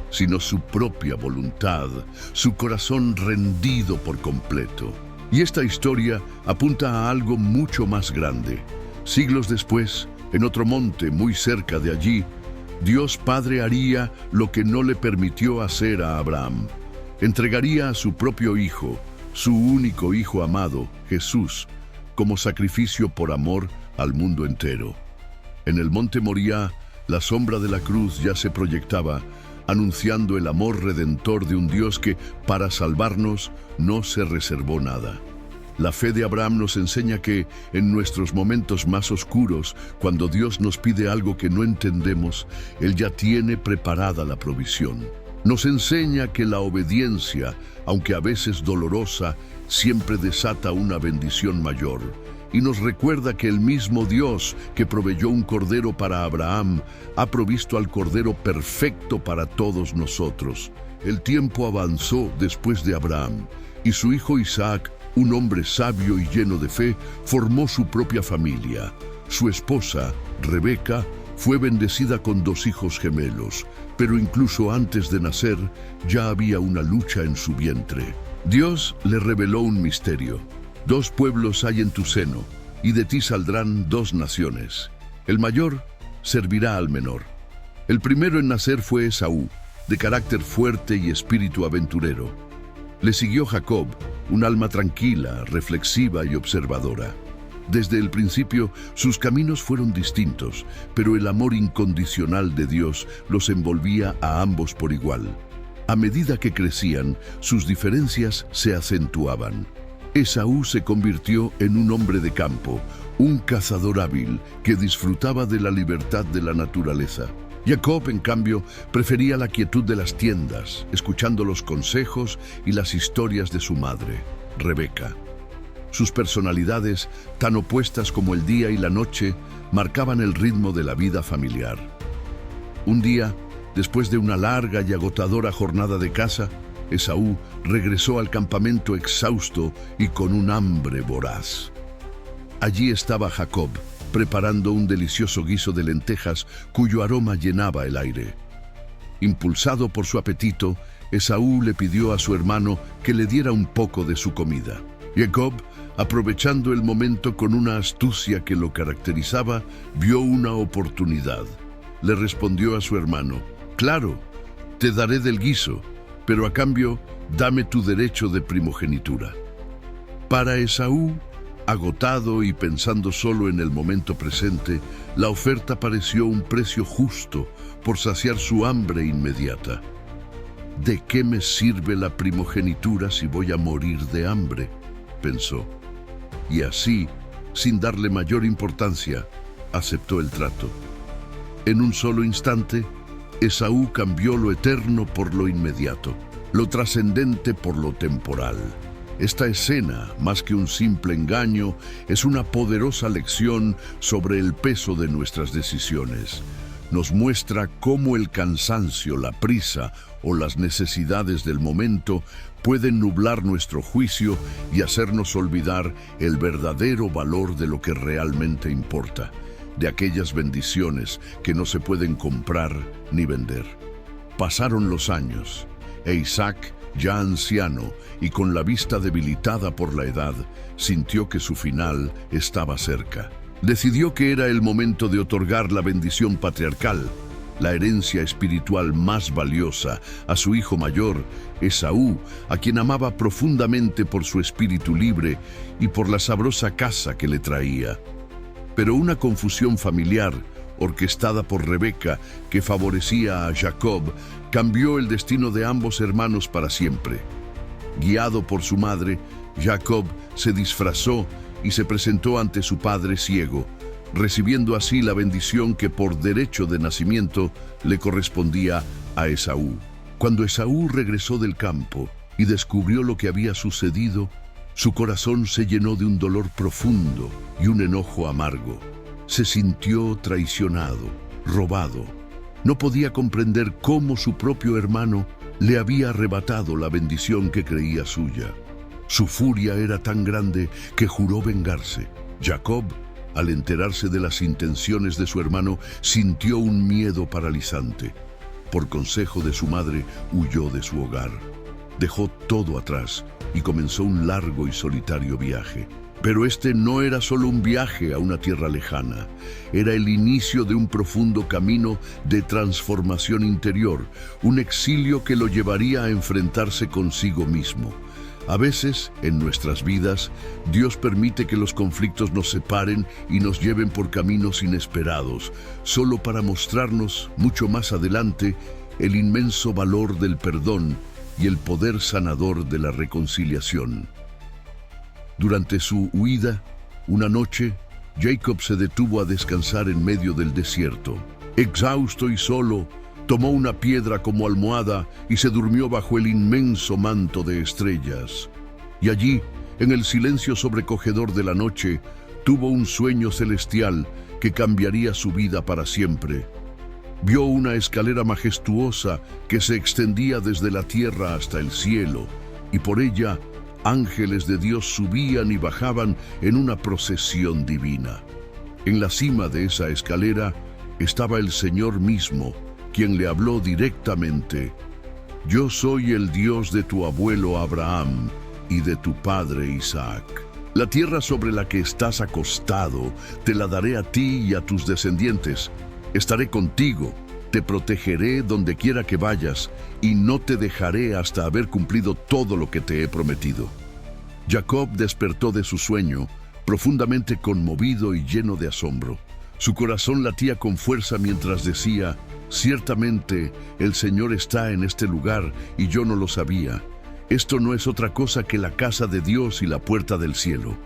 Speaker 1: sino su propia voluntad, su corazón rendido por completo. Y esta historia apunta a algo mucho más grande. Siglos después, en otro monte muy cerca de allí, Dios Padre haría lo que no le permitió hacer a Abraham. Entregaría a su propio hijo, su único hijo amado, Jesús, como sacrificio por amor al mundo entero. En el monte Moriah, la sombra de la cruz ya se proyectaba, anunciando el amor redentor de un Dios que, para salvarnos, no se reservó nada. La fe de Abraham nos enseña que, en nuestros momentos más oscuros, cuando Dios nos pide algo que no entendemos, Él ya tiene preparada la provisión. Nos enseña que la obediencia, aunque a veces dolorosa, siempre desata una bendición mayor. Y nos recuerda que el mismo Dios que proveyó un cordero para Abraham, ha provisto al cordero perfecto para todos nosotros. El tiempo avanzó después de Abraham, y su hijo Isaac, un hombre sabio y lleno de fe, formó su propia familia. Su esposa, Rebeca, fue bendecida con 2 hijos gemelos, pero incluso antes de nacer ya había una lucha en su vientre. Dios le reveló un misterio. 2 pueblos hay en tu seno, y de ti saldrán 2 naciones. El mayor servirá al menor. El primero en nacer fue Esaú, de carácter fuerte y espíritu aventurero. Le siguió Jacob, un alma tranquila, reflexiva y observadora. Desde el principio, sus caminos fueron distintos, pero el amor incondicional de Dios los envolvía a ambos por igual. A medida que crecían, sus diferencias se acentuaban. Esaú se convirtió en un hombre de campo, un cazador hábil que disfrutaba de la libertad de la naturaleza. Jacob, en cambio, prefería la quietud de las tiendas, escuchando los consejos y las historias de su madre, Rebeca. Sus personalidades, tan opuestas como el día y la noche, marcaban el ritmo de la vida familiar. Un día, después de una larga y agotadora jornada de caza, Esaú regresó al campamento exhausto y con un hambre voraz. Allí estaba Jacob, preparando un delicioso guiso de lentejas cuyo aroma llenaba el aire. Impulsado por su apetito, Esaú le pidió a su hermano que le diera un poco de su comida. Jacob, aprovechando el momento con una astucia que lo caracterizaba, vio una oportunidad. Le respondió a su hermano: «Claro, te daré del guiso, pero a cambio, dame tu derecho de primogenitura». Para Esaú, agotado y pensando solo en el momento presente, la oferta pareció un precio justo por saciar su hambre inmediata. «¿De qué me sirve la primogenitura si voy a morir de hambre?», pensó. Y así, sin darle mayor importancia, aceptó el trato. En un solo instante, Esaú cambió lo eterno por lo inmediato, lo trascendente por lo temporal. Esta escena, más que un simple engaño, es una poderosa lección sobre el peso de nuestras decisiones. Nos muestra cómo el cansancio, la prisa o las necesidades del momento pueden nublar nuestro juicio y hacernos olvidar el verdadero valor de lo que realmente importa, de aquellas bendiciones que no se pueden comprar ni vender. Pasaron los años, e Isaac, ya anciano y con la vista debilitada por la edad, sintió que su final estaba cerca. Decidió que era el momento de otorgar la bendición patriarcal, la herencia espiritual más valiosa, a su hijo mayor, Esaú, a quien amaba profundamente por su espíritu libre y por la sabrosa casa que le traía. Pero una confusión familiar, orquestada por Rebeca, que favorecía a Jacob, cambió el destino de ambos hermanos para siempre. Guiado por su madre, Jacob se disfrazó y se presentó ante su padre ciego, recibiendo así la bendición que por derecho de nacimiento le correspondía a Esaú. Cuando Esaú regresó del campo y descubrió lo que había sucedido, su corazón se llenó de un dolor profundo y un enojo amargo. Se sintió traicionado, robado. No podía comprender cómo su propio hermano le había arrebatado la bendición que creía suya. Su furia era tan grande que juró vengarse. Jacob, al enterarse de las intenciones de su hermano, sintió un miedo paralizante. Por consejo de su madre, huyó de su hogar. Dejó todo atrás y comenzó un largo y solitario viaje. Pero este no era solo un viaje a una tierra lejana, era el inicio de un profundo camino de transformación interior, un exilio que lo llevaría a enfrentarse consigo mismo. A veces, en nuestras vidas, Dios permite que los conflictos nos separen y nos lleven por caminos inesperados, solo para mostrarnos, mucho más adelante, el inmenso valor del perdón y el poder sanador de la reconciliación. Durante su huida, una noche, Jacob se detuvo a descansar en medio del desierto. Exhausto y solo, tomó una piedra como almohada y se durmió bajo el inmenso manto de estrellas. Y allí, en el silencio sobrecogedor de la noche, tuvo un sueño celestial que cambiaría su vida para siempre. Vio una escalera majestuosa que se extendía desde la tierra hasta el cielo, y por ella ángeles de Dios subían y bajaban en una procesión divina. En la cima de esa escalera estaba el Señor mismo, quien le habló directamente: «Yo soy el Dios de tu abuelo Abraham y de tu padre Isaac. La tierra sobre la que estás acostado te la daré a ti y a tus descendientes. Estaré contigo, te protegeré donde quiera que vayas y no te dejaré hasta haber cumplido todo lo que te he prometido». Jacob despertó de su sueño, profundamente conmovido y lleno de asombro. Su corazón latía con fuerza mientras decía: «Ciertamente el Señor está en este lugar y yo no lo sabía. Esto no es otra cosa que la casa de Dios y la puerta del cielo».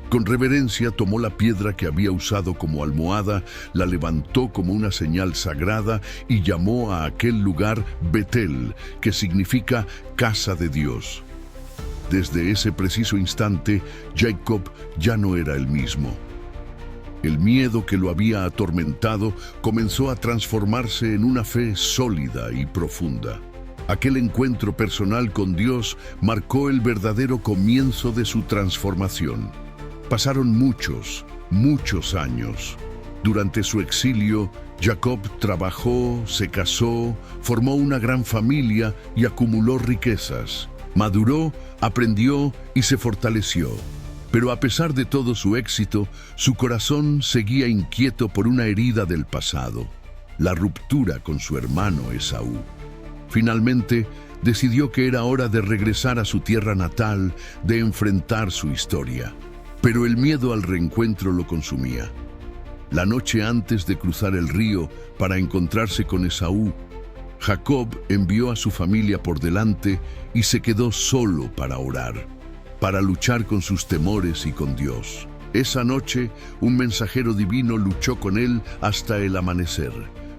Speaker 1: Con reverencia tomó la piedra que había usado como almohada, la levantó como una señal sagrada y llamó a aquel lugar Betel, que significa casa de Dios. Desde ese preciso instante, Jacob ya no era el mismo. El miedo que lo había atormentado comenzó a transformarse en una fe sólida y profunda. Aquel encuentro personal con Dios marcó el verdadero comienzo de su transformación. Pasaron muchos años. Durante su exilio, Jacob trabajó, se casó, formó una gran familia y acumuló riquezas. Maduró, aprendió y se fortaleció. Pero a pesar de todo su éxito, su corazón seguía inquieto por una herida del pasado: la ruptura con su hermano Esaú. Finalmente, decidió que era hora de regresar a su tierra natal, de enfrentar su historia. Pero el miedo al reencuentro lo consumía. La noche antes de cruzar el río para encontrarse con Esaú, Jacob envió a su familia por delante y se quedó solo para orar, para luchar con sus temores y con Dios. Esa noche, un mensajero divino luchó con él hasta el amanecer.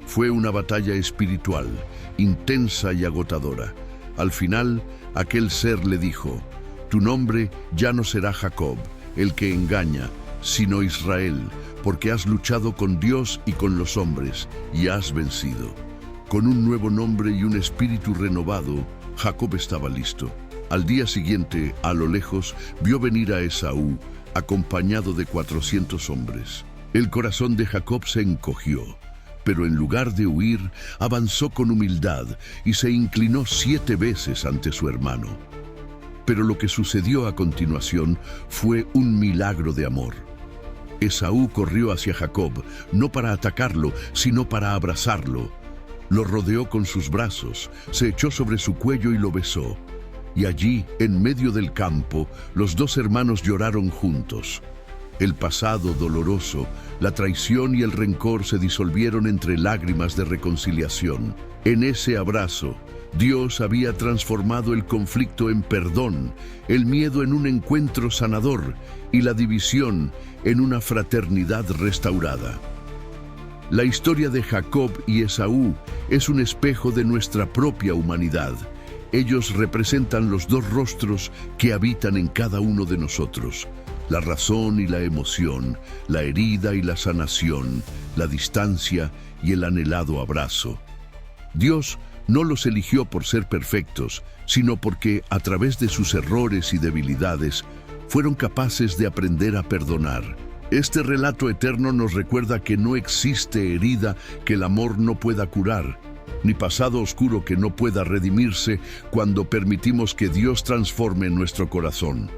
Speaker 1: Fue una batalla espiritual, intensa y agotadora. Al final, aquel ser le dijo: «Tu nombre ya no será Jacob, el que engaña, sino Israel, porque has luchado con Dios y con los hombres, y has vencido». Con un nuevo nombre y un espíritu renovado, Jacob estaba listo. Al día siguiente, a lo lejos, vio venir a Esaú, acompañado de 400 hombres. El corazón de Jacob se encogió, pero en lugar de huir, avanzó con humildad y se inclinó 7 veces ante su hermano. Pero lo que sucedió a continuación fue un milagro de amor. Esaú corrió hacia Jacob, no para atacarlo, sino para abrazarlo. Lo rodeó con sus brazos, se echó sobre su cuello y lo besó. Y allí, en medio del campo, los 2 hermanos lloraron juntos. El pasado doloroso, la traición y el rencor se disolvieron entre lágrimas de reconciliación. En ese abrazo, Dios había transformado el conflicto en perdón, el miedo en un encuentro sanador y la división en una fraternidad restaurada. La historia de Jacob y Esaú es un espejo de nuestra propia humanidad. Ellos representan los dos rostros que habitan en cada uno de nosotros: la razón y la emoción, la herida y la sanación, la distancia y el anhelado abrazo. Dios no los eligió por ser perfectos, sino porque, a través de sus errores y debilidades, fueron capaces de aprender a perdonar. Este relato eterno nos recuerda que no existe herida que el amor no pueda curar, ni pasado oscuro que no pueda redimirse cuando permitimos que Dios transforme nuestro corazón.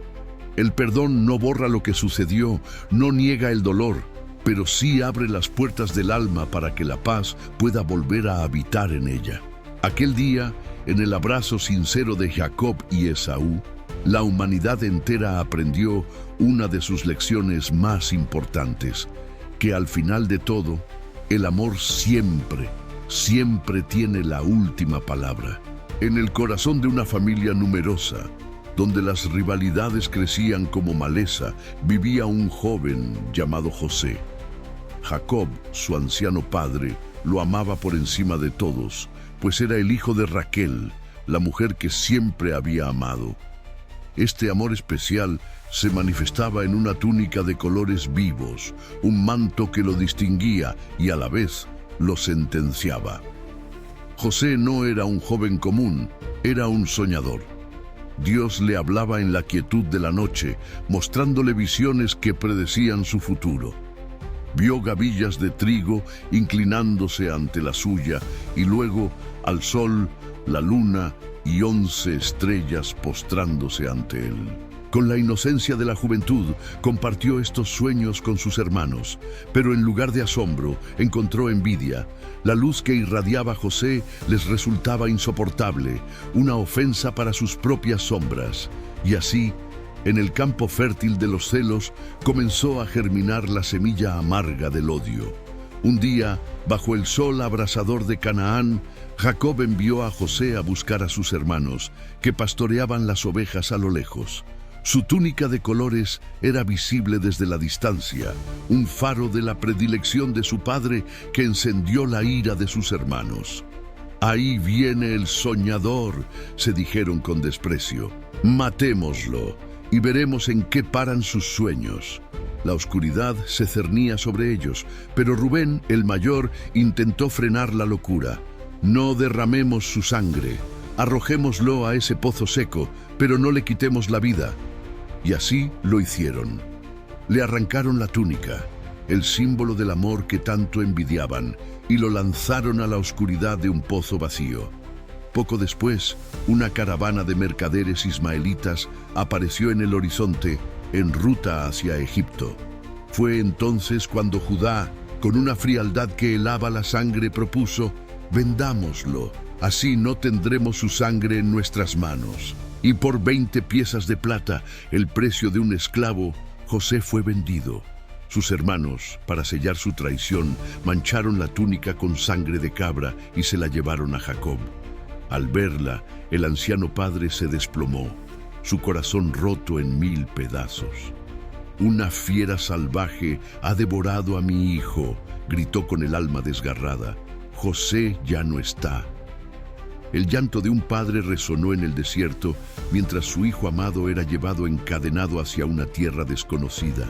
Speaker 1: El perdón no borra lo que sucedió, no niega el dolor, pero sí abre las puertas del alma para que la paz pueda volver a habitar en ella. Aquel día, en el abrazo sincero de Jacob y Esaú, la humanidad entera aprendió una de sus lecciones más importantes: que al final de todo, el amor siempre tiene la última palabra. En el corazón de una familia numerosa, donde las rivalidades crecían como maleza, vivía un joven llamado José. Jacob, su anciano padre, lo amaba por encima de todos, pues era el hijo de Raquel, la mujer que siempre había amado. Este amor especial se manifestaba en una túnica de colores vivos, un manto que lo distinguía y a la vez lo sentenciaba. José no era un joven común, era un soñador. Dios le hablaba en la quietud de la noche, mostrándole visiones que predecían su futuro. Vio gavillas de trigo inclinándose ante la suya y luego al sol, la luna y 11 estrellas postrándose ante él. Con la inocencia de la juventud, compartió estos sueños con sus hermanos, pero en lugar de asombro, encontró envidia. La luz que irradiaba José les resultaba insoportable, una ofensa para sus propias sombras. Y así, en el campo fértil de los celos, comenzó a germinar la semilla amarga del odio. Un día, bajo el sol abrasador de Canaán, Jacob envió a José a buscar a sus hermanos, que pastoreaban las ovejas a lo lejos. Su túnica de colores era visible desde la distancia, un faro de la predilección de su padre que encendió la ira de sus hermanos. «Ahí viene el soñador», se dijeron con desprecio. «Matémoslo y veremos en qué paran sus sueños». La oscuridad se cernía sobre ellos, pero Rubén, el mayor, intentó frenar la locura. «No derramemos su sangre, arrojémoslo a ese pozo seco, pero no le quitemos la vida». Y así lo hicieron. Le arrancaron la túnica, el símbolo del amor que tanto envidiaban, y lo lanzaron a la oscuridad de un pozo vacío. Poco después, una caravana de mercaderes ismaelitas apareció en el horizonte, en ruta hacia Egipto. Fue entonces cuando Judá, con una frialdad que helaba la sangre, propuso: «Vendámoslo, así no tendremos su sangre en nuestras manos». Y por 20 piezas de plata, el precio de un esclavo, José fue vendido. Sus hermanos, para sellar su traición, mancharon la túnica con sangre de cabra y se la llevaron a Jacob. Al verla, el anciano padre se desplomó, su corazón roto en 1000 pedazos. «Una fiera salvaje ha devorado a mi hijo», gritó con el alma desgarrada. «José ya no está». El llanto de un padre resonó en el desierto mientras su hijo amado era llevado encadenado hacia una tierra desconocida.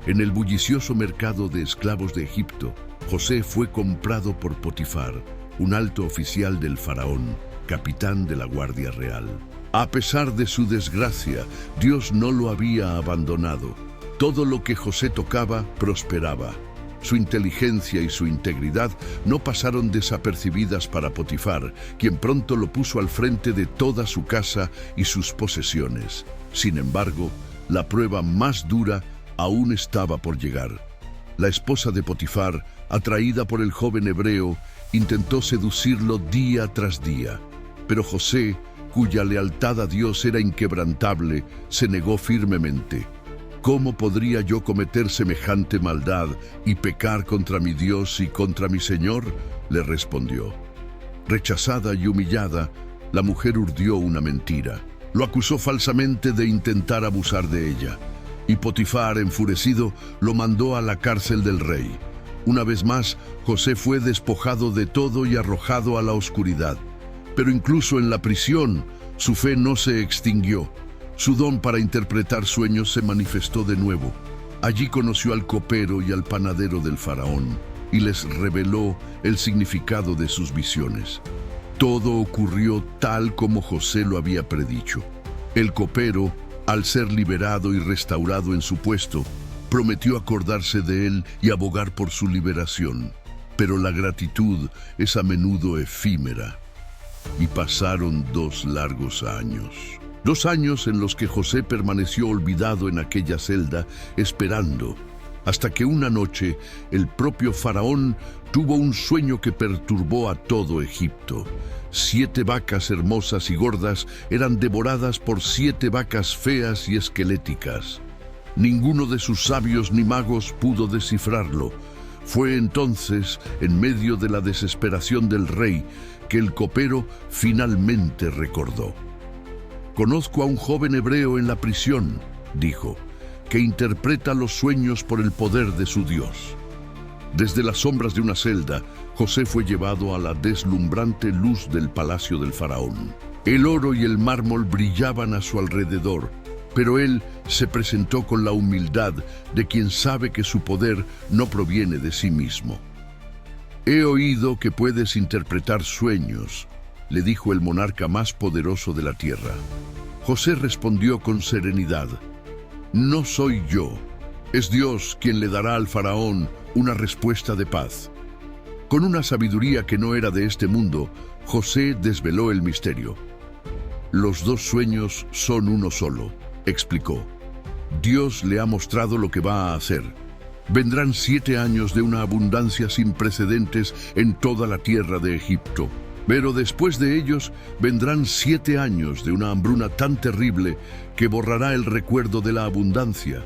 Speaker 1: En el bullicioso mercado de esclavos de Egipto, José fue comprado por Potifar, un alto oficial del faraón, capitán de la Guardia Real. A pesar de su desgracia, Dios no lo había abandonado. Todo lo que José tocaba prosperaba. Su inteligencia y su integridad no pasaron desapercibidas para Potifar, quien pronto lo puso al frente de toda su casa y sus posesiones. Sin embargo, la prueba más dura aún estaba por llegar. La esposa de Potifar, atraída por el joven hebreo, intentó seducirlo día tras día. Pero José, cuya lealtad a Dios era inquebrantable, se negó firmemente. «¿Cómo podría yo cometer semejante maldad y pecar contra mi Dios y contra mi Señor?», le respondió. Rechazada y humillada, la mujer urdió una mentira. Lo acusó falsamente de intentar abusar de ella, y Potifar, enfurecido, lo mandó a la cárcel del rey. Una vez más, José fue despojado de todo y arrojado a la oscuridad. Pero incluso en la prisión, su fe no se extinguió. Su don para interpretar sueños se manifestó de nuevo. Allí conoció al copero y al panadero del faraón y les reveló el significado de sus visiones. Todo ocurrió tal como José lo había predicho. El copero, al ser liberado y restaurado en su puesto, prometió acordarse de él y abogar por su liberación. Pero la gratitud es a menudo efímera. Y pasaron 2 largos años. 2 años en los que José permaneció olvidado en aquella celda, esperando, hasta que una noche el propio faraón tuvo un sueño que perturbó a todo Egipto. 7 vacas hermosas y gordas eran devoradas por 7 vacas feas y esqueléticas. Ninguno de sus sabios ni magos pudo descifrarlo. Fue entonces, en medio de la desesperación del rey, que el copero finalmente recordó. «Conozco a un joven hebreo en la prisión», dijo, «que interpreta los sueños por el poder de su Dios». Desde las sombras de una celda, José fue llevado a la deslumbrante luz del palacio del faraón. El oro y el mármol brillaban a su alrededor, pero él se presentó con la humildad de quien sabe que su poder no proviene de sí mismo. «He oído que puedes interpretar sueños», le dijo el monarca más poderoso de la tierra. José respondió con serenidad, «No soy yo, es Dios quien le dará al faraón una respuesta de paz». Con una sabiduría que no era de este mundo, José desveló el misterio. «Los 2 sueños son uno solo», explicó. «Dios le ha mostrado lo que va a hacer. Vendrán 7 años de una abundancia sin precedentes en toda la tierra de Egipto. Pero después de ellos vendrán 7 años de una hambruna tan terrible que borrará el recuerdo de la abundancia.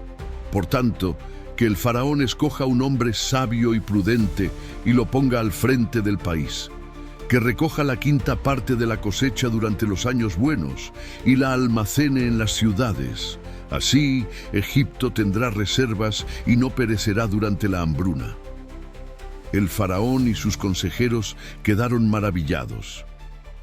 Speaker 1: Por tanto, que el faraón escoja un hombre sabio y prudente y lo ponga al frente del país. Que recoja la 5ª parte de la cosecha durante los años buenos y la almacene en las ciudades. Así, Egipto tendrá reservas y no perecerá durante la hambruna». El faraón y sus consejeros quedaron maravillados.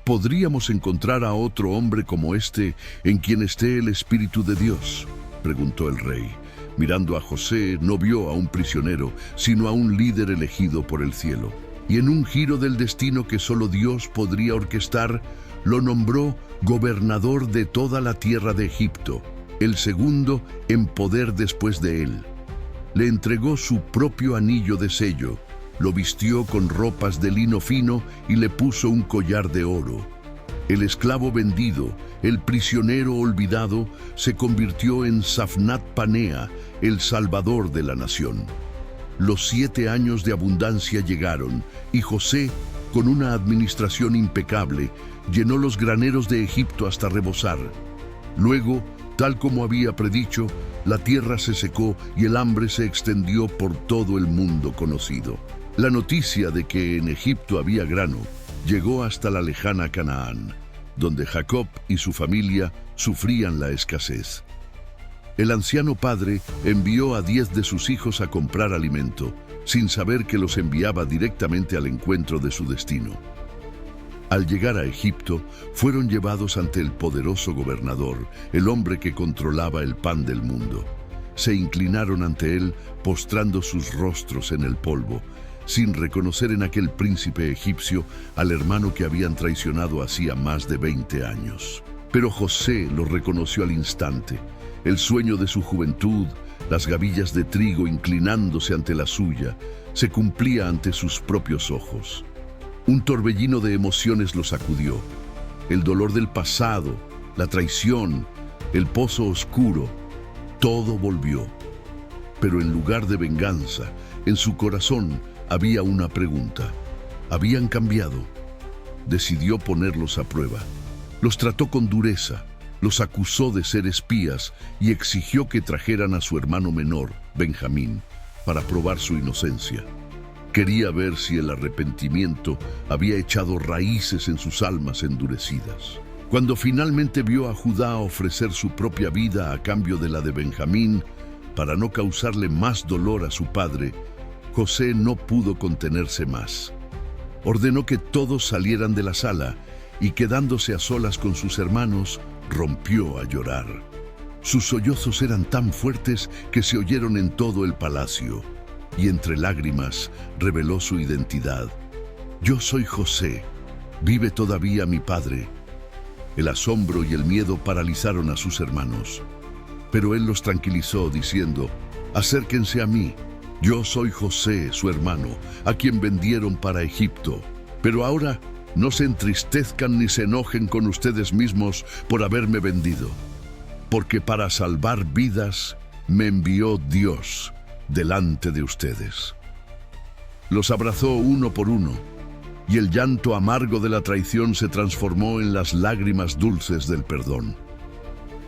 Speaker 1: ¿Podríamos encontrar a otro hombre como este en quien esté el Espíritu de Dios?, preguntó el rey. Mirando a José, no vio a un prisionero, sino a un líder elegido por el cielo. Y en un giro del destino que solo Dios podría orquestar, lo nombró gobernador de toda la tierra de Egipto, el segundo en poder después de él. Le entregó su propio anillo de sello, lo vistió con ropas de lino fino y le puso un collar de oro. El esclavo vendido, el prisionero olvidado, se convirtió en Safnat Panea, el salvador de la nación. Los 7 años de abundancia llegaron y José, con una administración impecable, llenó los graneros de Egipto hasta rebosar. Luego, tal como había predicho, la tierra se secó y el hambre se extendió por todo el mundo conocido. La noticia de que en Egipto había grano llegó hasta la lejana Canaán, donde Jacob y su familia sufrían la escasez. El anciano padre envió a 10 de sus hijos a comprar alimento, sin saber que los enviaba directamente al encuentro de su destino. Al llegar a Egipto, fueron llevados ante el poderoso gobernador, el hombre que controlaba el pan del mundo. Se inclinaron ante él, postrando sus rostros en el polvo, sin reconocer en aquel príncipe egipcio al hermano que habían traicionado hacía más de 20 años. Pero José lo reconoció al instante. El sueño de su juventud, las gavillas de trigo inclinándose ante la suya, se cumplía ante sus propios ojos. Un torbellino de emociones lo sacudió. El dolor del pasado, la traición, el pozo oscuro, todo volvió. Pero en lugar de venganza, en su corazón había una pregunta. ¿Habían cambiado? Decidió ponerlos a prueba. Los trató con dureza, los acusó de ser espías y exigió que trajeran a su hermano menor, Benjamín, para probar su inocencia. Quería ver si el arrepentimiento había echado raíces en sus almas endurecidas. Cuando finalmente vio a Judá ofrecer su propia vida a cambio de la de Benjamín, para no causarle más dolor a su padre, José no pudo contenerse más. Ordenó que todos salieran de la sala y, quedándose a solas con sus hermanos, rompió a llorar. Sus sollozos eran tan fuertes que se oyeron en todo el palacio, y entre lágrimas reveló su identidad. «Yo soy José. ¿Vive todavía mi padre?». El asombro y el miedo paralizaron a sus hermanos, pero él los tranquilizó diciendo: «Acérquense a mí. Yo soy José, su hermano, a quien vendieron para Egipto. Pero ahora no se entristezcan ni se enojen con ustedes mismos por haberme vendido, porque para salvar vidas me envió Dios delante de ustedes». Los abrazó uno por uno, y el llanto amargo de la traición se transformó en las lágrimas dulces del perdón.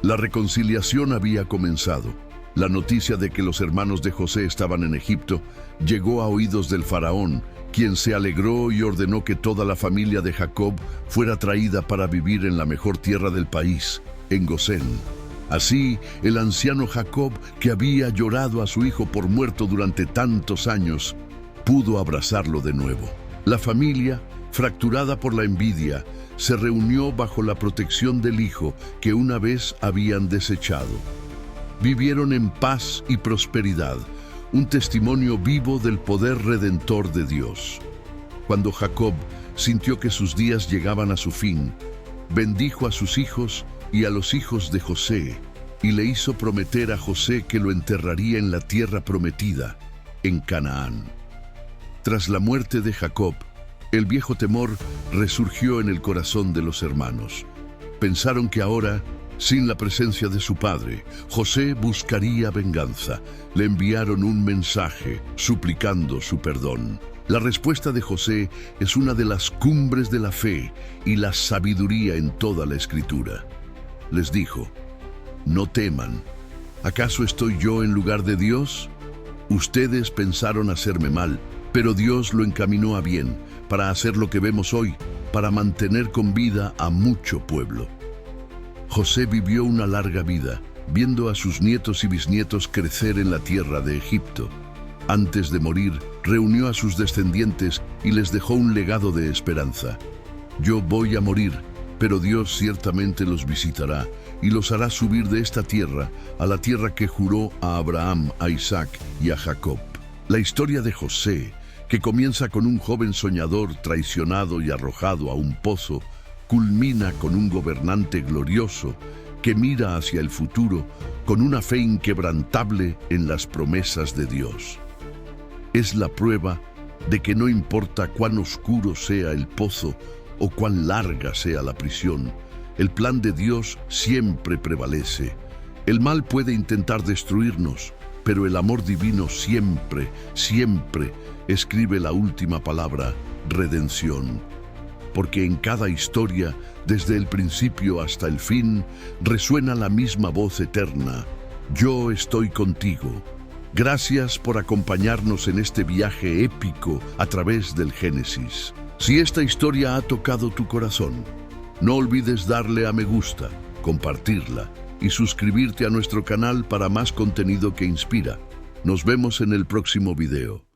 Speaker 1: La reconciliación había comenzado. La noticia de que los hermanos de José estaban en Egipto llegó a oídos del faraón, quien se alegró y ordenó que toda la familia de Jacob fuera traída para vivir en la mejor tierra del país, en Gosén. Así, el anciano Jacob, que había llorado a su hijo por muerto durante tantos años, pudo abrazarlo de nuevo. La familia, fracturada por la envidia, se reunió bajo la protección del hijo que una vez habían desechado. Vivieron en paz y prosperidad, un testimonio vivo del poder redentor de Dios. Cuando Jacob sintió que sus días llegaban a su fin, bendijo a sus hijos y a los hijos de José, y le hizo prometer a José que lo enterraría en la tierra prometida, en Canaán. Tras la muerte de Jacob, el viejo temor resurgió en el corazón de los hermanos. Pensaron que ahora, sin la presencia de su padre, José buscaría venganza. Le enviaron un mensaje suplicando su perdón. La respuesta de José es una de las cumbres de la fe y la sabiduría en toda la Escritura. Les dijo: «No teman. ¿Acaso estoy yo en lugar de Dios? Ustedes pensaron hacerme mal, pero Dios lo encaminó a bien, para hacer lo que vemos hoy, para mantener con vida a mucho pueblo». José vivió una larga vida, viendo a sus nietos y bisnietos crecer en la tierra de Egipto. Antes de morir, reunió a sus descendientes y les dejó un legado de esperanza. «Yo voy a morir, pero Dios ciertamente los visitará y los hará subir de esta tierra a la tierra que juró a Abraham, a Isaac y a Jacob». La historia de José, que comienza con un joven soñador traicionado y arrojado a un pozo, culmina con un gobernante glorioso que mira hacia el futuro con una fe inquebrantable en las promesas de Dios. Es la prueba de que no importa cuán oscuro sea el pozo o cuán larga sea la prisión, el plan de Dios siempre prevalece. El mal puede intentar destruirnos, pero el amor divino siempre, siempre escribe la última palabra: redención. Porque en cada historia, desde el principio hasta el fin, resuena la misma voz eterna: «Yo estoy contigo». Gracias por acompañarnos en este viaje épico a través del Génesis. Si esta historia ha tocado tu corazón, no olvides darle a me gusta, compartirla y suscribirte a nuestro canal para más contenido que inspira. Nos vemos en el próximo video.